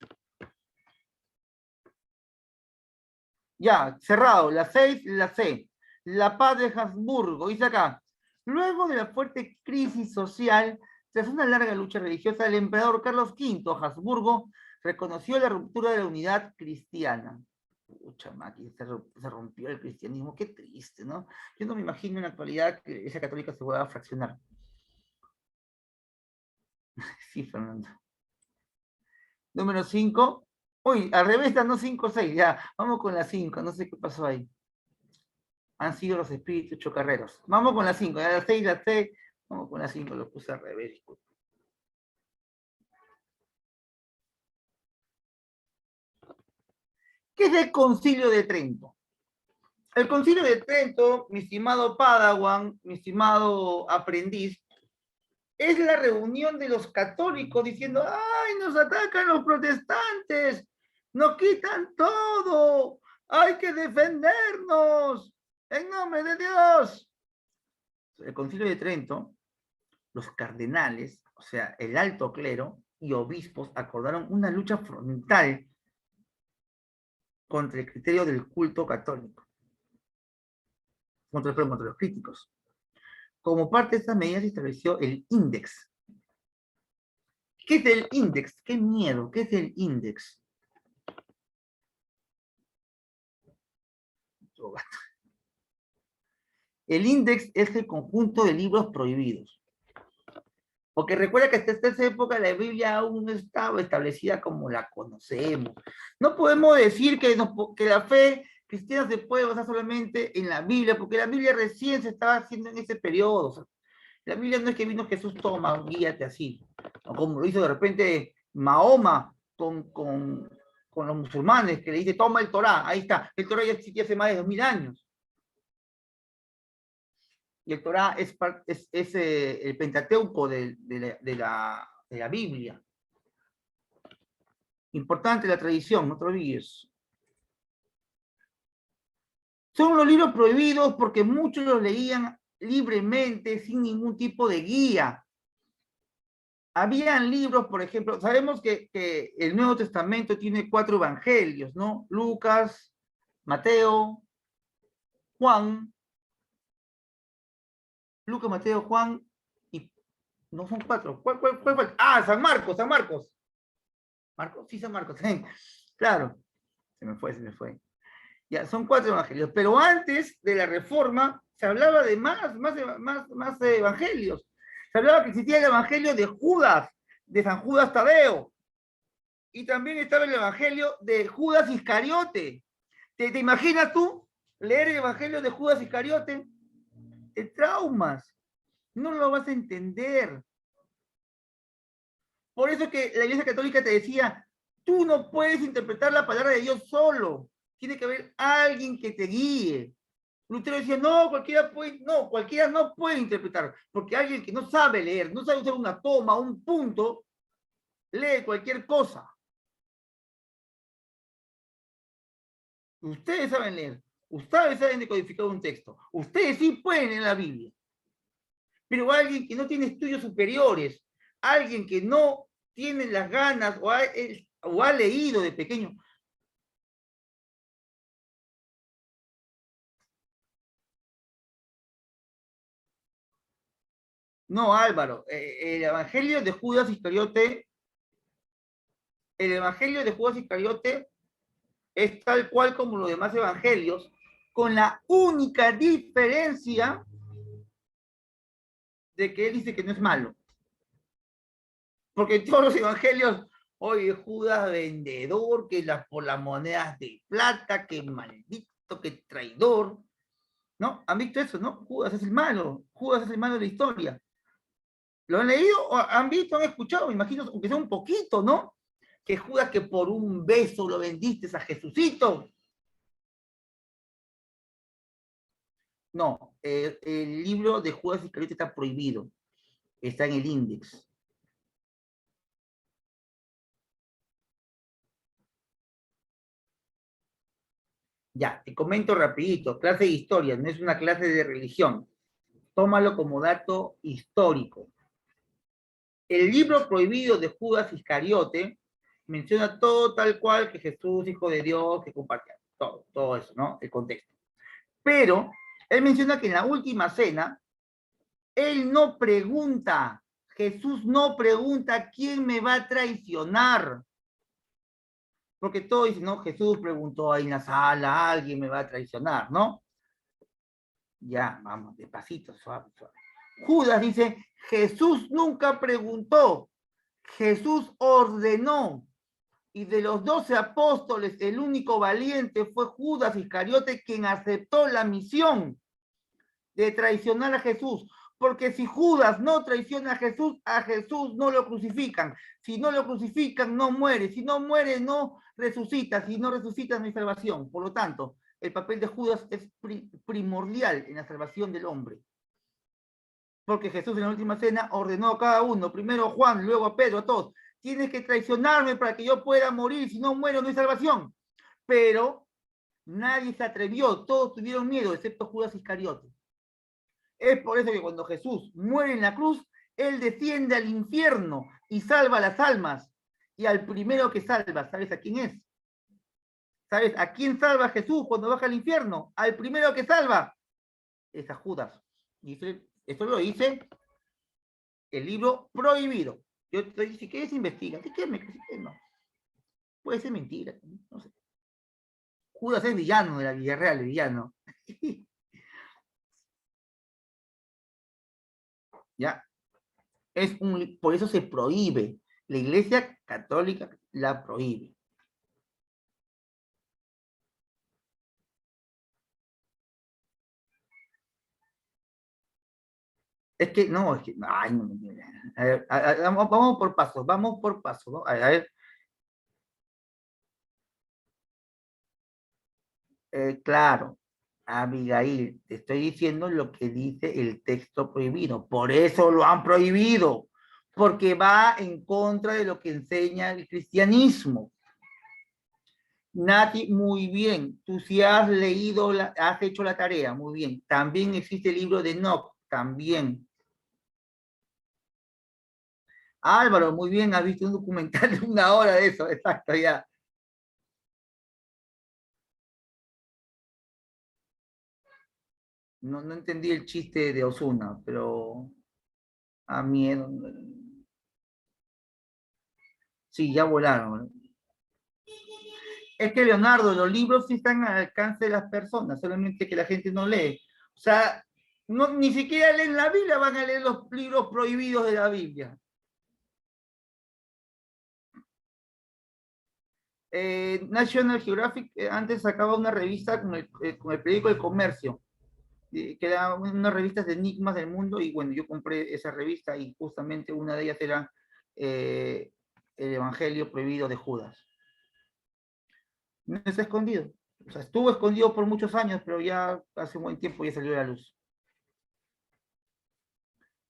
Ya, cerrado. La 6, la C. La paz de Habsburgo. Dice acá. Luego de la fuerte crisis social, tras una larga lucha religiosa, el emperador Carlos V Habsburgo reconoció la ruptura de la unidad cristiana. Pucha, Maki, se rompió el cristianismo. Qué triste, ¿no? Yo no me imagino en la actualidad que esa católica se pueda fraccionar. Sí, Fernando. Número 5. Uy, al revés, no 5 6. Ya, vamos con la 5. No sé qué pasó ahí. Han sido los espíritus chocarreros. Vamos con la 5. Ya la 6, la 6. Vamos con la 5. Lo puse al revés, disculpe. ¿Qué es el Concilio de Trento? El Concilio de Trento, mi estimado Padawan, mi estimado aprendiz, es la reunión de los católicos diciendo, ¡ay, nos atacan los protestantes! ¡Nos quitan todo! ¡Hay que defendernos! ¡En nombre de Dios! El Concilio de Trento, los cardenales, o sea, el alto clero y obispos acordaron una lucha frontal contra el criterio del culto católico, contra los críticos. Como parte de estas medidas se estableció el índex. ¿Qué es el índex? ¡Qué miedo! ¿Qué es el índex? El índex es el conjunto de libros prohibidos. Porque recuerda que hasta esta época la Biblia aún no estaba establecida como la conocemos. No podemos decir que la fe cristiana se puede basar solamente en la Biblia, porque la Biblia recién se estaba haciendo en ese periodo. O sea, la Biblia no es que vino Jesús, toma, guíate así. O como lo hizo de repente Mahoma con los musulmanes, que le dice, toma el Torá, ahí está. El Torá ya existía hace más de 2000 años. Y el Torá es el Pentateuco de la Biblia. Importante la tradición, no te olvides. Son los libros prohibidos porque muchos los leían libremente, sin ningún tipo de guía. Habían libros, por ejemplo, sabemos que el Nuevo Testamento tiene 4 evangelios, ¿no? Lucas, Mateo, Juan, Lucas, Mateo, Juan, y no son 4. ¿Cuál falta? Ah, San Marcos, San Marcos. Marcos, sí, San Marcos. Claro, se me fue. Ya, son 4 evangelios, pero antes de la Reforma se hablaba de más evangelios. Se hablaba que existía el evangelio de Judas, de San Judas Tadeo, y también estaba el evangelio de Judas Iscariote. ¿Te imaginas tú leer el evangelio de Judas Iscariote? Te traumas, no lo vas a entender. Por eso que la Iglesia Católica te decía, tú no puedes interpretar la palabra de Dios solo, tiene que haber alguien que te guíe. Lutero decía, cualquiera no puede interpretar, porque alguien que no sabe leer, no sabe usar una toma, un punto, lee cualquier cosa. Ustedes saben leer, ustedes saben decodificar un texto, ustedes sí pueden leer la Biblia, pero alguien que no tiene estudios superiores, alguien que no tiene las ganas o ha leído de pequeño. No, Álvaro, el Evangelio de Judas Iscariote es tal cual como los demás evangelios, con la única diferencia de que él dice que no es malo. Porque todos los evangelios, oye, Judas vendedor, que por las monedas de plata, que maldito, que traidor, ¿no? ¿Han visto eso, no? Judas es el malo, Judas es el malo de la historia. ¿Lo han leído? ¿O han visto, han escuchado? Me imagino, aunque sea un poquito, ¿no? Que Judas que por un beso lo vendiste a Jesucito. No, el libro de Judas Iscariote está prohibido. Está en el índice. Ya, te comento rapidito. Clase de historia, no es una clase de religión. Tómalo como dato histórico. El libro prohibido de Judas Iscariote menciona todo tal cual que Jesús, hijo de Dios, que compartía. Todo eso, ¿no? El contexto. Pero él menciona que en la última cena, él no pregunta, Jesús no pregunta quién me va a traicionar. Porque todos dicen, no, Jesús preguntó ahí en la sala, alguien me va a traicionar, ¿no? Ya, vamos, despacito, suave, suave. Judas dice, Jesús nunca preguntó, Jesús ordenó. Y de los 12 apóstoles, el único valiente fue Judas Iscariote, quien aceptó la misión de traicionar a Jesús. Porque si Judas no traiciona a Jesús no lo crucifican. Si no lo crucifican, no muere. Si no muere, no resucita. Si no resucita, no hay salvación. Por lo tanto, el papel de Judas es primordial en la salvación del hombre. Porque Jesús en la última cena ordenó a cada uno, primero a Juan, luego a Pedro, a todos, tienes que traicionarme para que yo pueda morir, si no muero no hay salvación. Pero nadie se atrevió, todos tuvieron miedo, excepto Judas Iscariote. Es por eso que cuando Jesús muere en la cruz, él desciende al infierno y salva las almas. Y al primero que salva, ¿sabes a quién es? ¿Sabes a quién salva Jesús cuando baja al infierno? Al primero que salva es a Judas. Y esto lo dice el libro prohibido. Yo estoy diciendo, si quieres investigar, si quieres, no. Puede ser mentira, no sé. Judas es villano de la vida real, villano. ¿Ya? Por eso se prohíbe. La Iglesia Católica la prohíbe. Es que, no, ay, no, a ver, vamos por pasos, vamos por pasos, ¿no? A ver, claro, Abigail, te estoy diciendo lo que dice el texto prohibido, por eso lo han prohibido, porque va en contra de lo que enseña el cristianismo. Nati, muy bien, tú sí has leído, has hecho la tarea, muy bien. También existe el libro de Enoch, también. Álvaro, muy bien, has visto un documental de 1 hora de eso, exacto, ya. No, no entendí el chiste de Osuna, pero a miedo. Sí, ya volaron. Es que, Leonardo, los libros sí están al alcance de las personas, solamente que la gente no lee. O sea, no, ni siquiera leen la Biblia, van a leer los libros prohibidos de la Biblia. National Geographic antes sacaba una revista con el periódico El Comercio, que era unas revistas de enigmas del mundo, y bueno, yo compré esa revista y justamente una de ellas era el Evangelio prohibido de Judas. No está escondido. O sea, estuvo escondido por muchos años, pero ya hace un buen tiempo ya salió a la luz.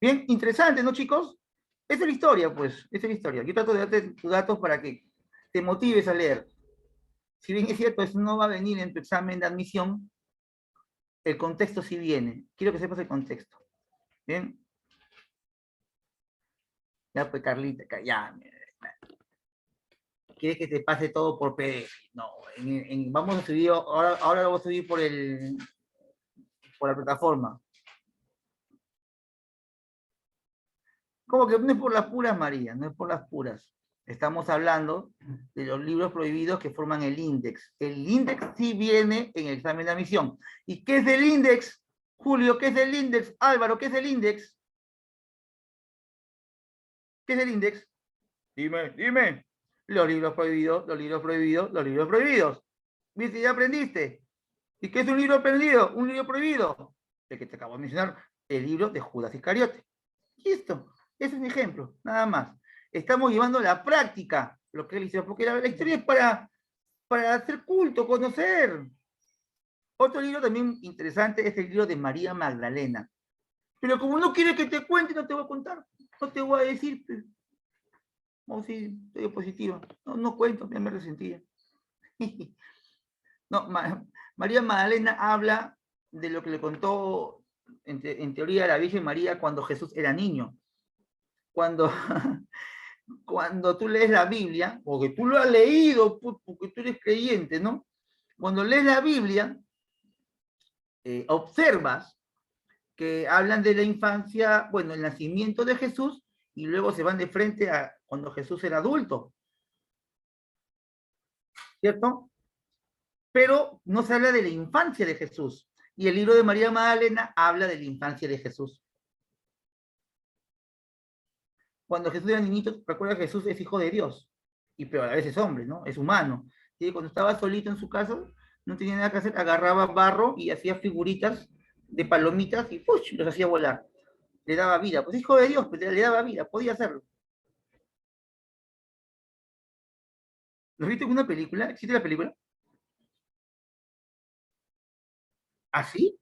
Bien, interesante, ¿no, chicos? Esa es la historia, pues. Esa es la historia. Yo trato de darte tus datos para que te motives a leer. Si bien es cierto, eso no va a venir en tu examen de admisión, el contexto sí viene. Quiero que sepas el contexto. Bien. Ya, pues, Carlita, ya. ¿Quieres que te pase todo por PDF? No, vamos a subir, ahora lo voy a subir por la plataforma. ¿Cómo que no es por las puras, María? No es por las puras. Estamos hablando de los libros prohibidos que forman el índice. El índice sí viene en el examen de admisión. ¿Y qué es el índice? Julio, ¿qué es el índice? Álvaro, ¿qué es el índice? ¿Qué es el índice? Dime, dime. Los libros prohibidos, los libros prohibidos, los libros prohibidos. ¿Viste? ¿Ya aprendiste? ¿Y qué es un libro prohibido? Un libro prohibido. El que te acabo de mencionar, el libro de Judas Iscariote. Listo. Ese es un ejemplo, nada más. Estamos llevando a la práctica lo que él hizo, porque la historia es para hacer culto, conocer. Otro libro también interesante es el libro de María Magdalena. Pero como no quiere que te cuente, no te voy a contar. No te voy a decir. Pues. No, sí, estoy positiva. No, no cuento, ya me resentía. No, María Magdalena habla de lo que le contó en teoría la Virgen María cuando Jesús era niño. Cuando, cuando tú lees la Biblia, porque tú lo has leído, porque tú eres creyente, ¿no? Cuando lees la Biblia, observas que hablan de la infancia, bueno, el nacimiento de Jesús, y luego se van de frente a cuando Jesús era adulto, ¿cierto? Pero no se habla de la infancia de Jesús. Y el libro de María Magdalena habla de la infancia de Jesús. Cuando Jesús era niñito, recuerda que Jesús es hijo de Dios, y pero a la vez es hombre, ¿no? Es humano. Y cuando estaba solito en su casa, no tenía nada que hacer, agarraba barro y hacía figuritas de palomitas y ¡push! Los hacía volar. Le daba vida. Pues hijo de Dios, pues le daba vida, podía hacerlo. ¿Lo viste en una película? ¿Existe la película? ¿Ah, sí?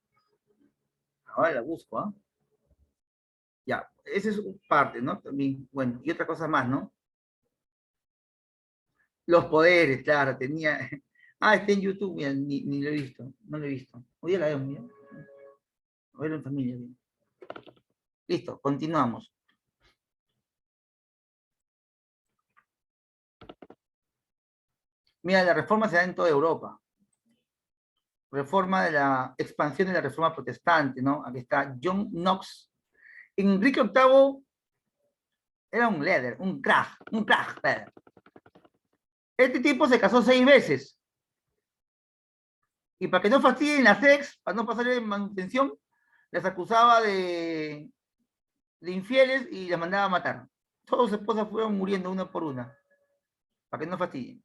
Ahora la busco, ¿ah? ¿Eh? Ya, esa es parte, ¿no? También, bueno, y otra cosa más, ¿no? Los poderes, claro, tenía. Ah, está en YouTube, mira, ni lo he visto, no lo he visto. Hoy día la veo, mira. A verlo en familia, bien. Listo, continuamos. Mira, la reforma se da en toda Europa. Reforma de la expansión de la reforma protestante, ¿no? Aquí está John Knox. Enrique VIII era un líder, un crack. Este tipo se casó 6 veces. Y para que no fastidien las ex, para no pasarle manutención, las acusaba de infieles y las mandaba a matar. Todas sus esposas fueron muriendo una por una, para que no fastidien.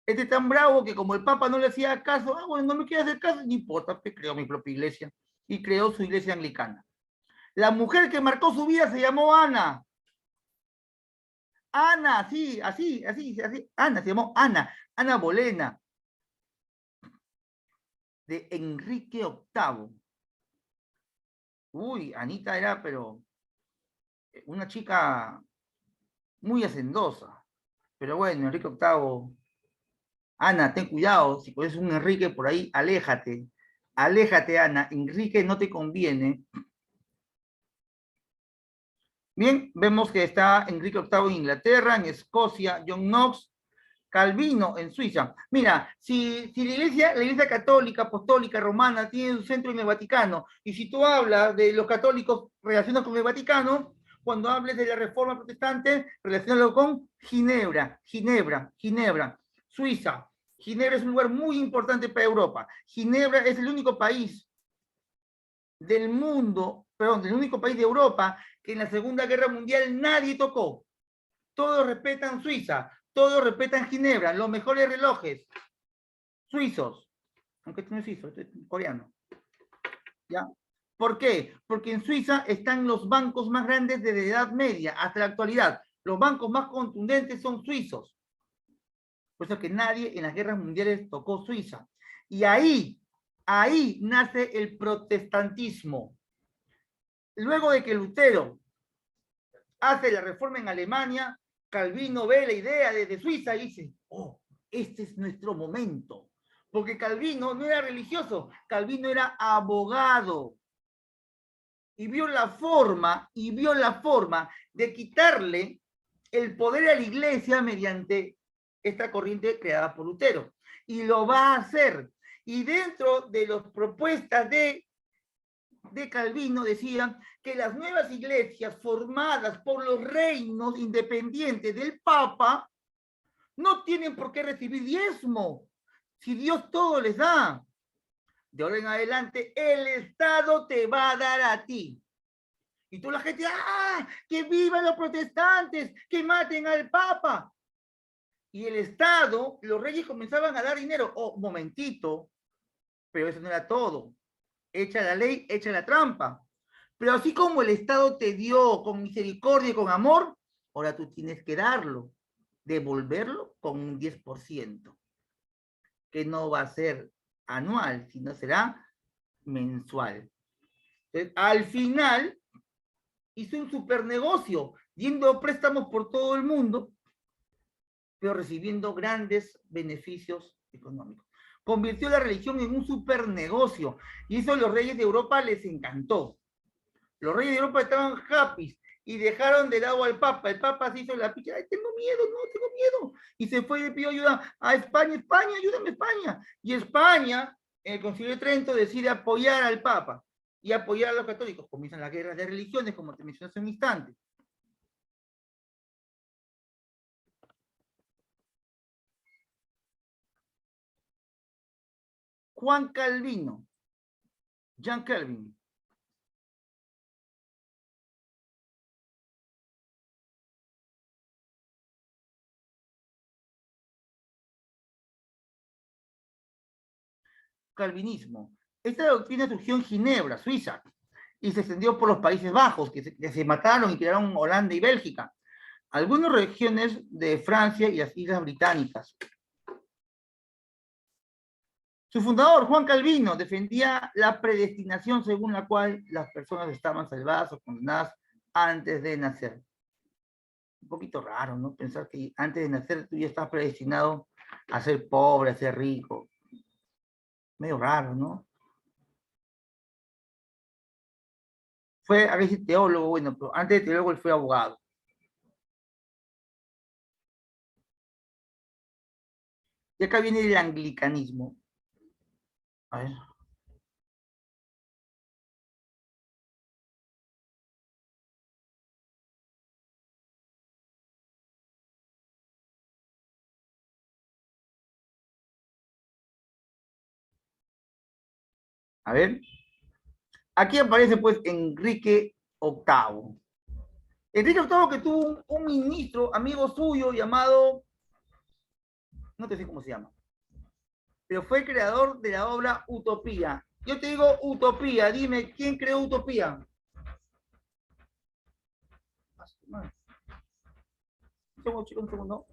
Este tan bravo que como el Papa no le hacía caso, bueno, no me quiere hacer caso, no importa, pues creó mi propia iglesia y creó su iglesia anglicana. La mujer que marcó su vida se llamó Ana. Ana, sí, así, Ana, se llamó Ana, Ana Bolena, de Enrique VIII. Uy, Anita era, pero una chica muy hacendosa. Pero bueno, Enrique VIII, Ana, ten cuidado, si conoces un Enrique por ahí, aléjate. Aléjate, Ana. Enrique no te conviene. Bien, vemos que está Enrique VIII en Inglaterra, en Escocia, John Knox, Calvino en Suiza. Mira, si la iglesia católica, apostólica, romana, tiene su centro en el Vaticano, y si tú hablas de los católicos relacionados con el Vaticano, cuando hables de la reforma protestante, relacionalo con Ginebra, Suiza. Ginebra es un lugar muy importante para Europa. Ginebra es el único país del mundo, perdón, del único país de Europa que en la Segunda Guerra Mundial nadie tocó. Todos respetan Suiza, todos respetan Ginebra, los mejores relojes suizos, aunque este no es suizo, este es coreano. ¿Ya? ¿Por qué? Porque en Suiza están los bancos más grandes desde la Edad Media hasta la actualidad. Los bancos más contundentes son suizos. Por eso que nadie en las guerras mundiales tocó Suiza. Y ahí nace el protestantismo. Luego de que Lutero hace la reforma en Alemania, Calvino ve la idea desde Suiza y dice, oh, este es nuestro momento. Porque Calvino no era religioso, Calvino era abogado. Y vio la forma de quitarle el poder a la iglesia mediante esta corriente creada por Lutero. Y lo va a hacer. Y dentro de las propuestas de Calvino decían que las nuevas iglesias formadas por los reinos independientes del Papa no tienen por qué recibir diezmo, si Dios todo les da. De ahora en adelante, el Estado te va a dar a ti. Y tú la gente, ¡ah! ¡Que vivan los protestantes! ¡Que maten al Papa! Y el Estado, los reyes comenzaban a dar dinero. Oh, momentito, pero eso no era todo. Echa la ley, echa la trampa. Pero así como el Estado te dio con misericordia y con amor, ahora tú tienes que darlo, devolverlo con un 10%. que no va a ser anual, sino será mensual. Entonces, al final, hizo un super negocio, yendo préstamos por todo el mundo, pero recibiendo grandes beneficios económicos. Convirtió la religión en un super negocio, y eso a los reyes de Europa les encantó. Los reyes de Europa estaban happy y dejaron de lado al Papa. El Papa se hizo la picha, ay, tengo miedo, no, tengo miedo. Y se fue y le pidió ayuda a España, España, ayúdame España. Y España, en el Concilio de Trento, decide apoyar al Papa y apoyar a los católicos. Comienzan las guerras de religiones, como te mencioné hace un instante. Juan Calvino, Jean Calvin. Calvinismo. Esta doctrina surgió en Ginebra, Suiza, y se extendió por los Países Bajos, que se mataron y crearon Holanda y Bélgica, algunas regiones de Francia y las Islas Británicas. Su fundador, Juan Calvino, defendía la predestinación según la cual las personas estaban salvadas o condenadas antes de nacer. Un poquito raro, ¿no? Pensar que antes de nacer tú ya estás predestinado a ser pobre, a ser rico. Medio raro, ¿no? Fue a veces teólogo, bueno, pero antes de teólogo él fue abogado. Y acá viene el anglicanismo. A ver. A ver. Aquí aparece pues Enrique VIII. Enrique VIII que tuvo un ministro, amigo suyo, llamado, no te sé cómo se llama, pero fue creador de la obra Utopía. Yo te digo Utopía, dime, ¿quién creó Utopía? Un segundo, chico, un segundo.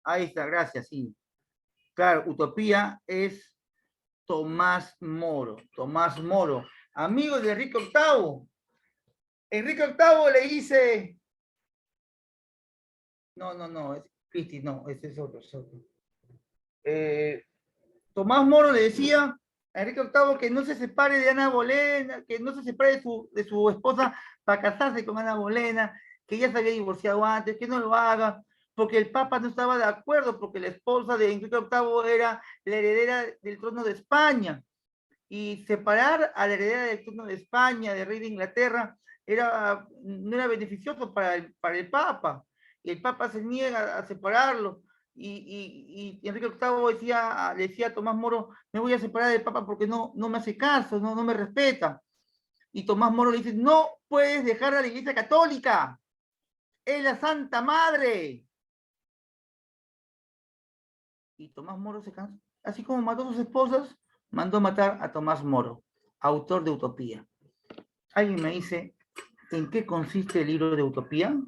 Ahí está, gracias, sí. Claro, Utopía es Tomás Moro. Tomás Moro, amigo de Enrique VIII. Enrique VIII le dice, no, no, no, es Cristi, no, ese es otro, es otro. Eh, Tomás Moro le decía a Enrique VIII que no se separe de Ana Bolena, que no se separe de su esposa para casarse con Ana Bolena, que ya se había divorciado antes, que no lo haga, porque el Papa no estaba de acuerdo, porque la esposa de Enrique VIII era la heredera del trono de España, y separar a la heredera del trono de España, de rey de Inglaterra, no era beneficioso para el Papa, y el Papa se niega a separarlo, y Enrique VIII le decía a Tomás Moro, me voy a separar del Papa porque no me hace caso, no me respeta. Y Tomás Moro le dice, no puedes dejar a la Iglesia Católica, es la Santa Madre. Y Tomás Moro se cansa. Así como mató a sus esposas, mandó matar a Tomás Moro, autor de Utopía. ¿Alguien me dice en qué consiste el libro de Utopía?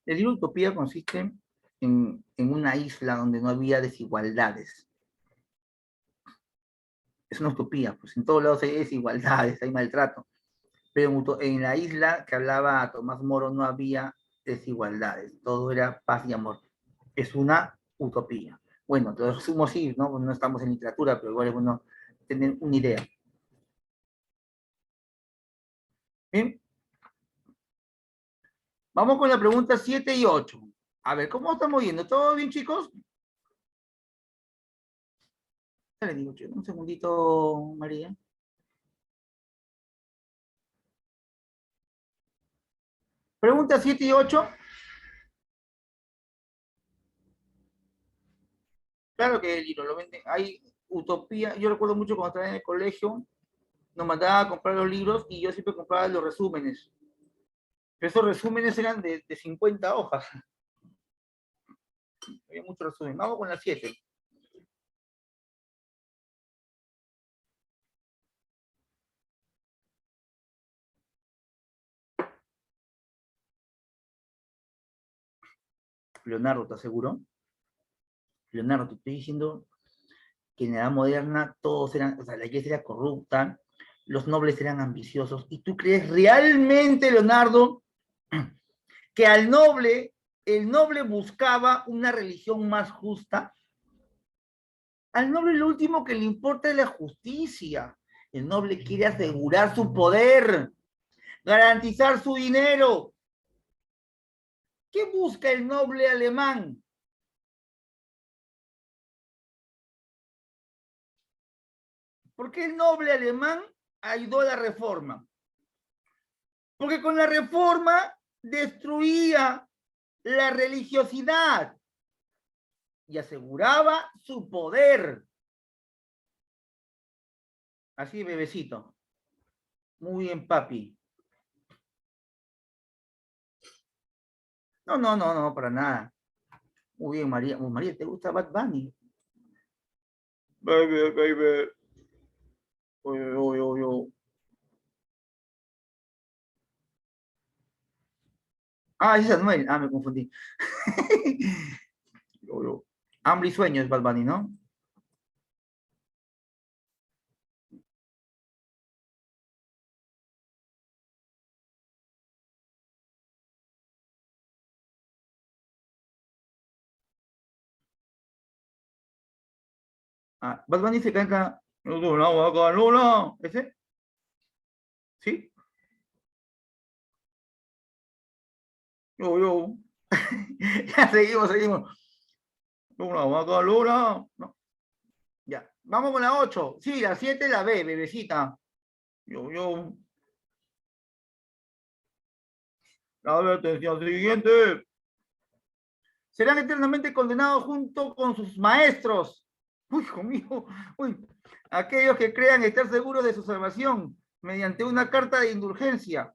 El libro de Utopía consiste en una isla donde no había desigualdades. Es una utopía, pues en todos lados hay desigualdades, hay maltrato. Pero en la isla que hablaba Tomás Moro no había desigualdades, todo era paz y amor. Es una utopía. Bueno, te lo resumo así, ¿no? No estamos en literatura, pero igual es bueno tener una idea. Bien, vamos con la pregunta 7 y 8. A ver, ¿cómo estamos yendo? ¿Todo bien, chicos? Ya les digo, un segundito, María. Pregunta 7 y 8. Claro que el libro lo venden. Hay utopía. Yo recuerdo mucho cuando estaba en el colegio, nos mandaban a comprar los libros y yo siempre compraba los resúmenes. Pero esos resúmenes eran de 50 hojas. Había mucho resumen. Vamos con la 7. Leonardo, ¿estás seguro? Leonardo, te estoy diciendo que en la edad moderna todos eran, o sea, la iglesia era corrupta, los nobles eran ambiciosos. ¿Y tú crees realmente, Leonardo, que al noble, el noble buscaba una religión más justa? Al noble lo último que le importa es la justicia. El noble quiere asegurar su poder, garantizar su dinero. ¿Qué busca el noble alemán? ¿Por qué el noble alemán ayudó a la reforma? Porque con la reforma destruía la religiosidad y aseguraba su poder. Así, bebecito. Muy bien, papi. No, no, no, no, para nada. Muy bien, María. María, ¿te gusta Bad Bunny? Baby, baby. Oy, oy, oy, oy. Ah, ese es Anuel. Ah, me confundí. Hambre y sueño es Bad Bunny, ¿no? Ah, Bad Bunny se canta. Luna, vaca, luna. ¿Ese? ¿Sí? Yo, yo. Ya seguimos, seguimos. Luna, vaca, luna. No, ya. Vamos con la 8. Sí, la 7 la B, bebecita. Yo. La B, atención siguiente. Serán eternamente condenados junto con sus maestros. Uy, conmigo. Uy. Aquellos que crean estar seguros de su salvación mediante una carta de indulgencia.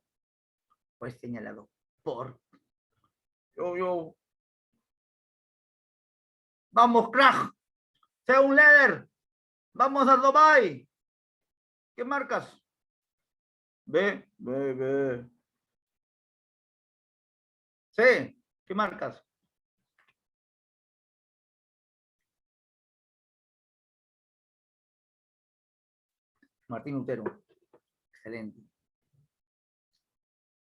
Pues señalado por. Yo. Vamos, crack. Sea un líder. Vamos a Dubai. ¿Qué marcas? B. C. ¿Qué marcas? Martín Lutero. Excelente.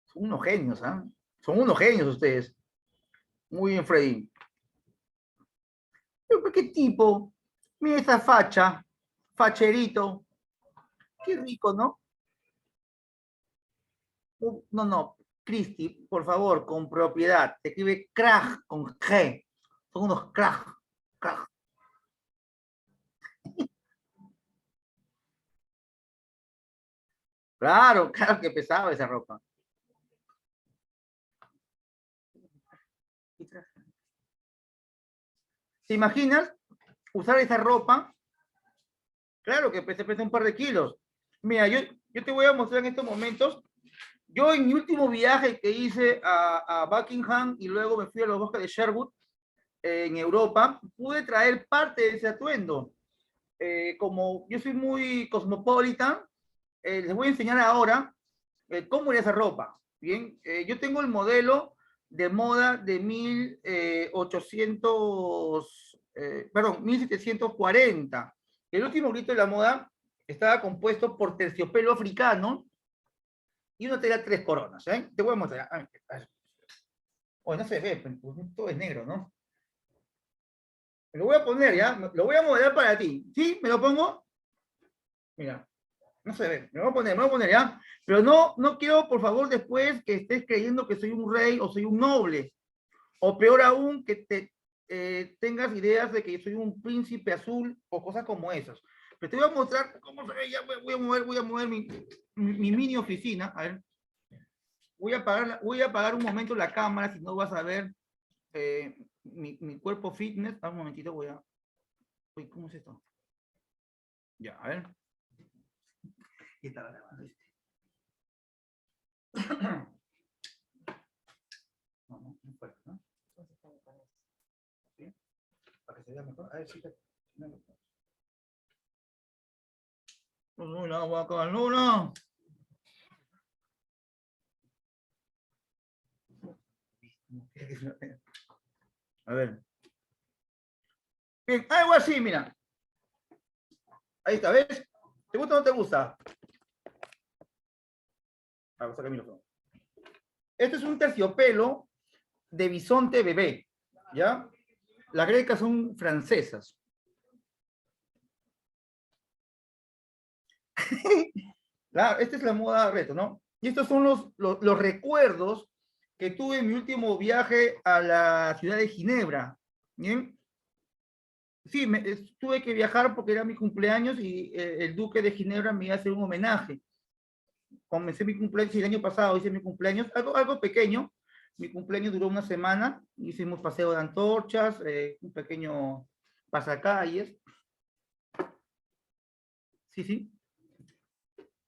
Son unos genios, ¿ah? ¿eh? Son unos genios ustedes. Muy bien, Freddy. Pero, ¿qué tipo? Mira esa facha. Facherito. Qué rico, ¿no? No, no. Cristi, por favor, con propiedad. Se escribe crack con G. Son unos crack. Crack. Claro, claro que pesaba esa ropa. ¿Te imaginas usar esa ropa? Claro que pesa un par de kilos. Mira, yo te voy a mostrar en estos momentos. Yo en mi último viaje que hice a Buckingham y luego me fui a los bosques de Sherwood, en Europa, pude traer parte de ese atuendo. Como yo soy muy cosmopolita, les voy a enseñar ahora cómo era esa ropa. Bien, yo tengo el modelo de moda de 1800, perdón, 1740. El último grito de la moda estaba compuesto por terciopelo africano y uno tenía 3 coronas. Te voy a mostrar. Oh, no se ve, pues, todo es negro, ¿no? Me lo voy a poner, ¿ya? Lo voy a modelar para ti. ¿Sí? ¿Me lo pongo? Mira, no se ve. Me lo voy a poner, ¿ya? Pero no quiero, por favor, después que estés creyendo que soy un rey o soy un noble. O peor aún, que tengas ideas de que soy un príncipe azul o cosas como esas. Pero te voy a mostrar cómo se ve. Ya voy a mover mi mini oficina. A ver. voy a apagar un momento la cámara, si no vas a ver mi cuerpo fitness. Un momentito, Uy, ¿cómo es esto? Ya, a ver. ¿Qué estaba grabando este? No fuerte, ¿no? ¿Sí? Para que se vea mejor. A ver, sí. No, guaca, no. A ver. Bien, algo así, mira. Ahí está, ¿ves? ¿Te gusta o no te gusta? A ver, saca el micrófono. Este es un terciopelo de bisonte bebé, ¿ya? Las grecas son francesas. Claro, esta es la moda reto, ¿no? Y estos son los recuerdos que tuve en mi último viaje a la ciudad de Ginebra. ¿Bien? Sí, tuve que viajar porque era mi cumpleaños y el duque de Ginebra me iba a hacer un homenaje. Comencé mi cumpleaños, el año pasado hice mi cumpleaños, algo pequeño. Mi cumpleaños duró una semana, hicimos paseo de antorchas, un pequeño pasacalles. Sí, sí.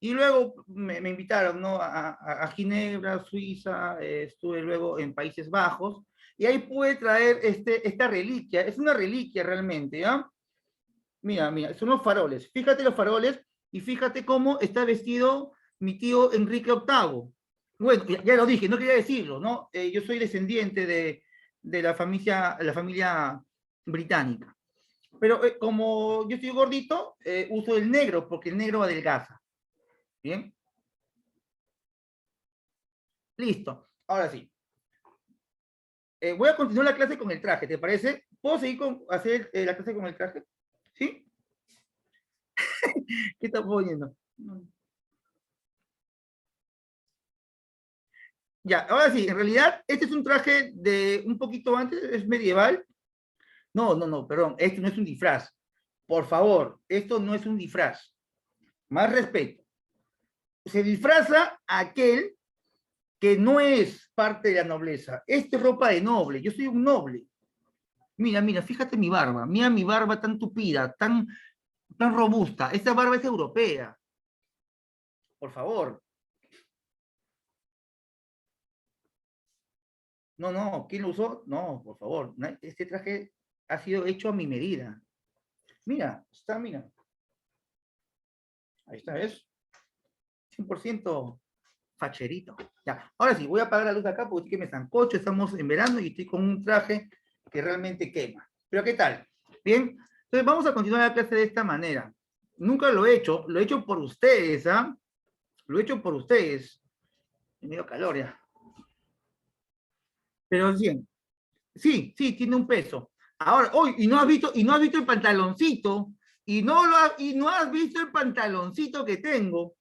Y luego me invitaron, ¿no? A Ginebra, Suiza, estuve luego en Países Bajos, y ahí pude traer esta reliquia, es una reliquia realmente, ¿ya? Mira, son los faroles, fíjate los faroles, y fíjate cómo está vestido mi tío Enrique VIII. Bueno, ya lo dije, no quería decirlo, ¿no? Yo soy descendiente de la familia británica. Pero como yo estoy gordito, uso el negro, porque el negro adelgaza. ¿Bien? Listo. Ahora sí. Voy a continuar la clase con el traje, ¿te parece? ¿Puedo seguir hacer la clase con el traje? ¿Sí? ¿Qué está poniendo? Ya, ahora sí, en realidad, este es un traje de un poquito antes, es medieval. No, perdón, esto no es un disfraz. Por favor, esto no es un disfraz. Más respeto. Se disfraza aquel que no es parte de la nobleza. Esto es ropa de noble, yo soy un noble. Mira, fíjate mi barba. Mira mi barba tan tupida, tan robusta. Esta barba es europea. Por favor. No, ¿quién lo usó? No, por favor. Este traje ha sido hecho a mi medida. Mira. Ahí está, ¿ves? 100% facherito. Ya, ahora sí, voy a apagar la luz de acá porque sí que me zancocho, estamos en verano y estoy con un traje que realmente quema. Pero ¿qué tal? Bien, entonces vamos a continuar la clase de esta manera. Nunca lo he hecho por ustedes, ¿ah? Lo he hecho por ustedes. Me dio calor ya. Pero bien, sí, tiene un peso. Ahora, hoy, y no has visto el pantaloncito, y no has visto el pantaloncito que tengo.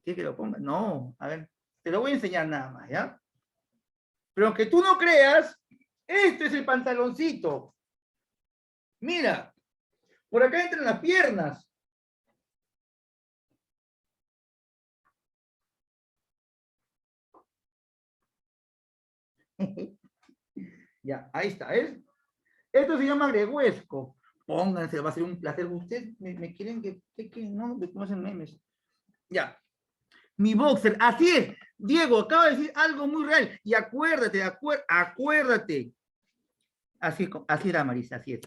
¿Quieres que lo ponga? No, a ver, te lo voy a enseñar nada más, ¿ya? Pero aunque tú no creas, este es el pantaloncito. Mira, por acá entran las piernas. Ya, ahí está, ¿ves? Esto se llama greguesco. Pónganse, va a ser un placer. Ustedes me quieren que no, me hacen memes. Ya, mi boxer, así es. Diego, acaba de decir algo muy real. Y acuérdate. Así era, Marisa, así es.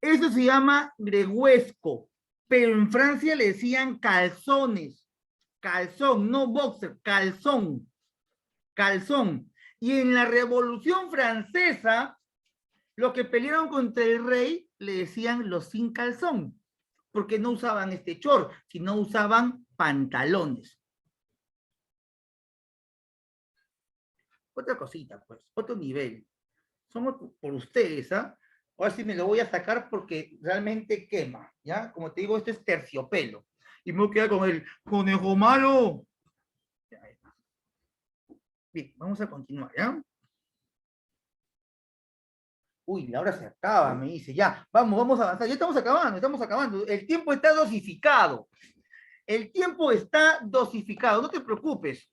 Eso se llama greguesco, pero en Francia le decían calzones. Calzón, no boxer, calzón. Y en la Revolución Francesa, los que pelearon contra el rey le decían los sin calzón, porque no usaban este short, sino usaban pantalones. Otra cosita, pues, otro nivel. Somos por ustedes, ¿ah? Ahora sí me lo voy a sacar porque realmente quema, ¿ya? Como te digo, esto es terciopelo. Y me voy a quedar con el conejo malo. Bien, vamos a continuar, ¿ya? Uy, la hora se acaba, me dice, ya, vamos a avanzar, ya estamos acabando. El tiempo está dosificado. El tiempo está dosificado, no te preocupes.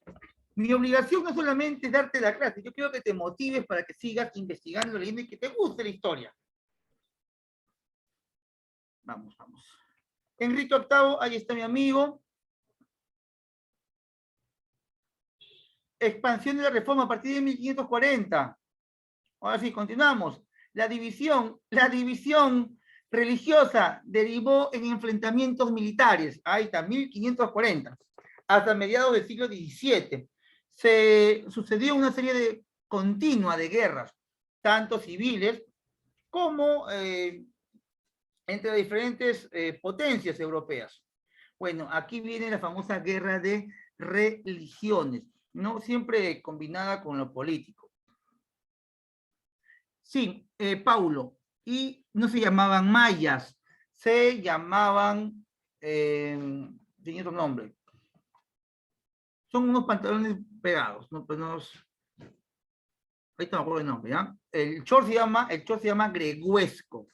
Mi obligación no solamente es darte la clase, yo quiero que te motives para que sigas investigando, leyendo y que te guste la historia. Vamos, vamos. Enrique VIII, ahí está mi amigo. Expansión de la reforma a partir de 1540. Ahora sí, continuamos. La división religiosa derivó en enfrentamientos militares. Ahí está, 1540. Hasta mediados del siglo XVII. Se sucedió una serie continua de guerras, tanto civiles como entre diferentes potencias europeas. Bueno, aquí viene la famosa guerra de religiones, no siempre combinada con lo político. Sí, Paulo, y no se llamaban mayas, se llamaban, tenía otro nombre. Son unos pantalones pegados, ¿no? Pues unos, ahorita me acuerdo el nombre, ¿ya? El short se llama greguesco.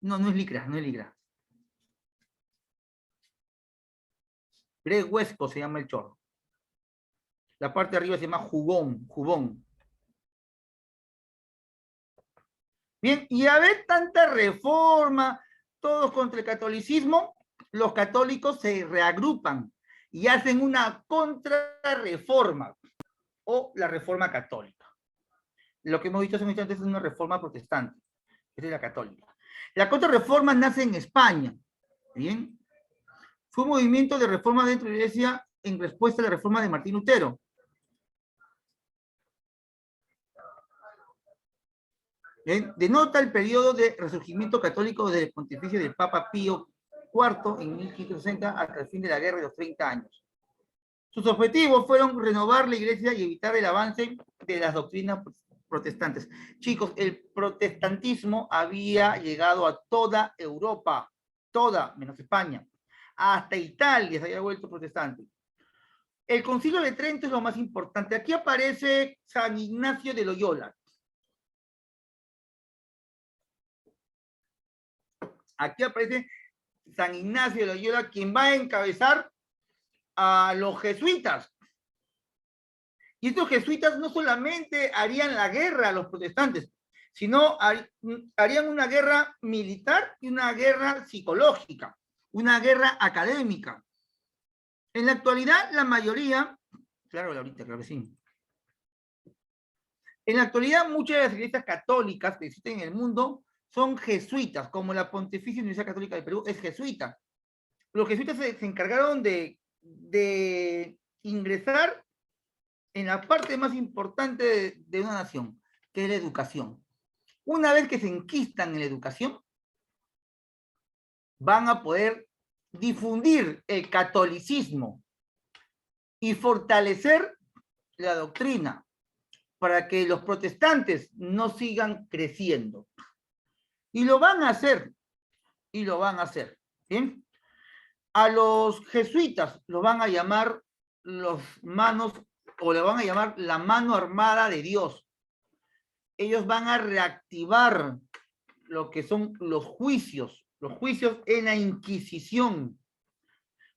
No, no es licra, no es licra. Greguesco se llama el short. La parte de arriba se llama jubón. Bien, y a ver tanta reforma, todos contra el catolicismo, los católicos se reagrupan y hacen una contrarreforma o la reforma católica. Lo que hemos dicho hace un instante es una reforma protestante, esa es la católica. La contrarreforma nace en España, ¿bien? Fue un movimiento de reforma dentro de la Iglesia en respuesta a la reforma de Martín Lutero. ¿Bien? Denota el periodo de resurgimiento católico desde el pontificio del Papa Pío IV en 1560 hasta el fin de la Guerra de los 30 años. Sus objetivos fueron renovar la Iglesia y evitar el avance de las doctrinas protestantes. Chicos, el protestantismo había llegado a toda Europa, toda, menos España. Hasta Italia se había vuelto protestante. El Concilio de Trento es lo más importante. Aquí aparece San Ignacio de Loyola. Aquí aparece San Ignacio de Loyola, quien va a encabezar a los jesuitas. Y estos jesuitas no solamente harían la guerra a los protestantes, sino harían una guerra militar y una guerra psicológica, una guerra académica. En la actualidad, la mayoría, claro que sí. En la actualidad, muchas de las iglesias católicas que existen en el mundo son jesuitas, como la Pontificia Universidad Católica del Perú es jesuita. Los jesuitas se encargaron de ingresar en la parte más importante de una nación, que es la educación. Una vez que se enquistan en la educación, van a poder difundir el catolicismo y fortalecer la doctrina para que los protestantes no sigan creciendo. Y lo van a hacer, ¿bien? A los jesuitas los van a llamar los manos, o le van a llamar la mano armada de Dios. Ellos van a reactivar lo que son los juicios en la Inquisición.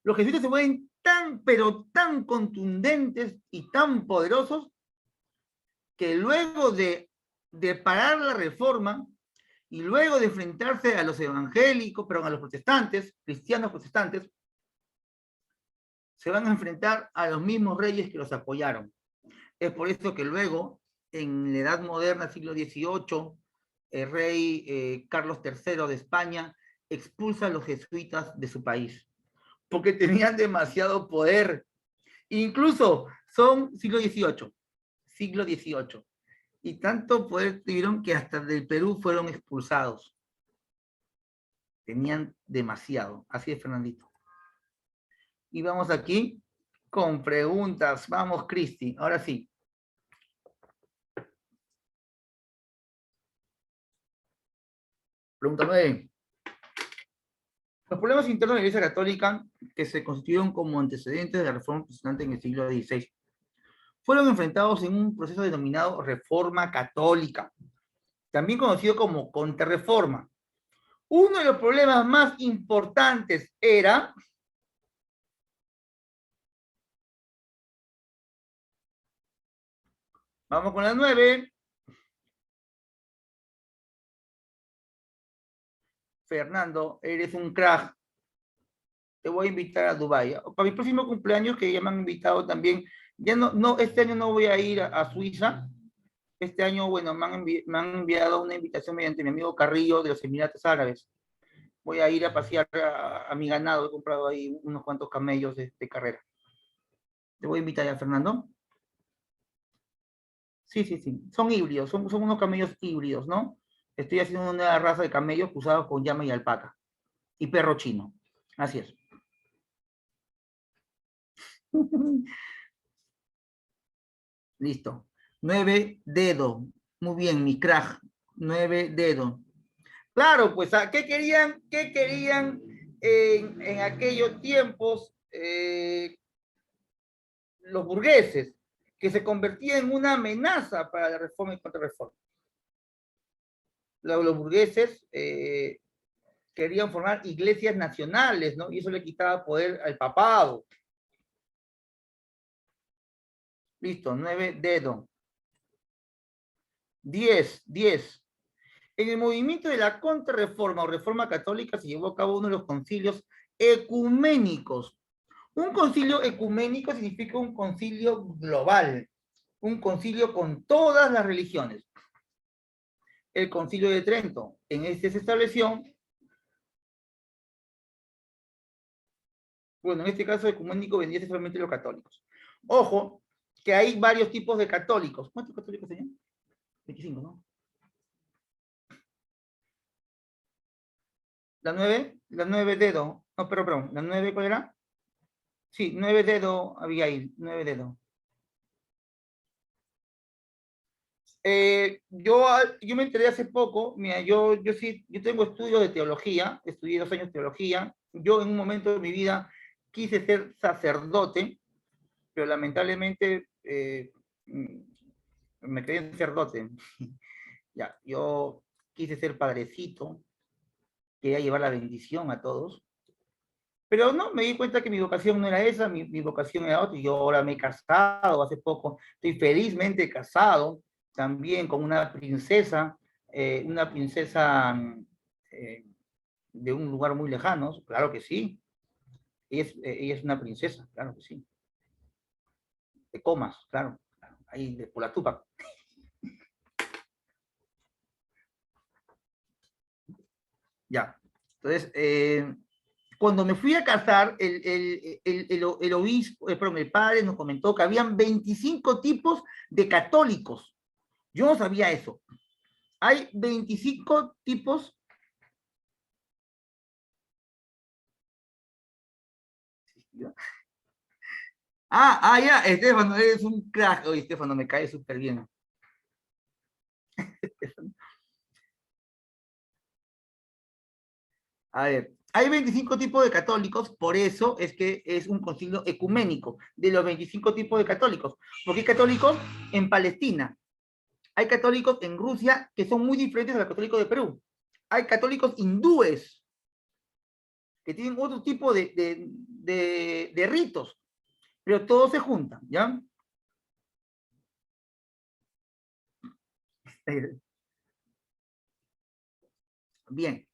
Los jesuitas se vuelven tan, pero tan contundentes y tan poderosos que luego de parar la reforma y luego de enfrentarse a los evangélicos, perdón, a los protestantes, cristianos protestantes, se van a enfrentar a los mismos reyes que los apoyaron. Es por eso que luego, en la Edad Moderna, siglo XVIII, el rey Carlos III de España expulsa a los jesuitas de su país, porque tenían demasiado poder. Incluso son siglo XVIII. Y tanto poder tuvieron que hasta del Perú fueron expulsados. Tenían demasiado. Así es, Fernandito. Y vamos aquí con preguntas. Vamos, Cristi. Ahora sí. Pregunta 9. Los problemas internos de la Iglesia Católica, que se constituyeron como antecedentes de la Reforma Protestante en el siglo XVI, fueron enfrentados en un proceso denominado Reforma Católica, también conocido como Contrarreforma. Uno de los problemas más importantes era Vamos con la 9. Fernando, eres un crack. Te voy a invitar a Dubái. Para mi próximo cumpleaños, que ya me han invitado también. Ya no, este año no voy a ir a Suiza. Este año, bueno, me han enviado una invitación mediante mi amigo Carrillo de los Emiratos Árabes. Voy a ir a pasear a mi ganado. He comprado ahí unos cuantos camellos de carrera. Te voy a invitar ya, Fernando. Sí, sí, sí. Son híbridos, son unos camellos híbridos, ¿no? Estoy haciendo una nueva raza de camellos usados con llama y alpaca. Y perro chino. Así es. Listo. 9 dedos. Muy bien, mi crack. 9 dedos. Claro, pues, qué querían en aquellos tiempos los burgueses? Que se convertía en una amenaza para la reforma y contrarreforma. Los burgueses querían formar iglesias nacionales, ¿no? Y eso le quitaba poder al papado. Listo, 9 dedos. 10. En el movimiento de la contrarreforma o reforma católica se llevó a cabo uno de los concilios ecuménicos. Un concilio ecuménico significa un concilio global, un concilio con todas las religiones. El concilio de Trento. En este se estableció, bueno, en este caso ecuménico vendría solamente los católicos. Ojo, que hay varios tipos de católicos. ¿Cuántos católicos tenían? 25, ¿no? La 9 dedo. No, perdón, ¿la 9 cuál era? Sí, 9 dedo, Abigail, 9 dedo. Yo me enteré hace poco, mira, yo tengo estudios de teología, estudié 2 años teología. Yo en un momento de mi vida quise ser sacerdote, pero lamentablemente me quedé en sacerdote. Ya, yo quise ser padrecito, quería llevar la bendición a todos, pero no, me di cuenta que mi vocación no era esa, mi vocación era otra, y yo ahora me he casado hace poco, estoy felizmente casado, también con una princesa eh, de un lugar muy lejano, claro que sí, ella es una princesa, claro que sí, de Comas, claro, ahí por la Tupac. Ya, entonces, cuando me fui a casar, el obispo, perdón, el padre nos comentó que habían 25 tipos de católicos. Yo no sabía eso. Hay 25 tipos. Ya, Estefano, eres un crack. Oye, Estefano, me cae súper bien. A ver, hay 25 tipos de católicos, por eso es que es un concilio ecuménico de los 25 tipos de católicos. Porque hay católicos en Palestina, hay católicos en Rusia que son muy diferentes a los católicos de Perú. Hay católicos hindúes que tienen otro tipo de ritos, pero todos se juntan, ¿ya? Bien.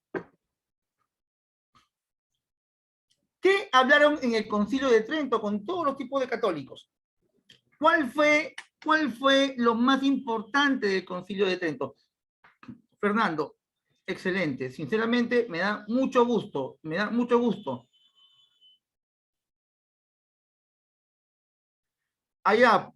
¿Qué hablaron en el Concilio de Trento con todos los tipos de católicos? ¿Cuál fue lo más importante del Concilio de Trento? Fernando, excelente. Sinceramente, me da mucho gusto. Me da mucho gusto. Allá,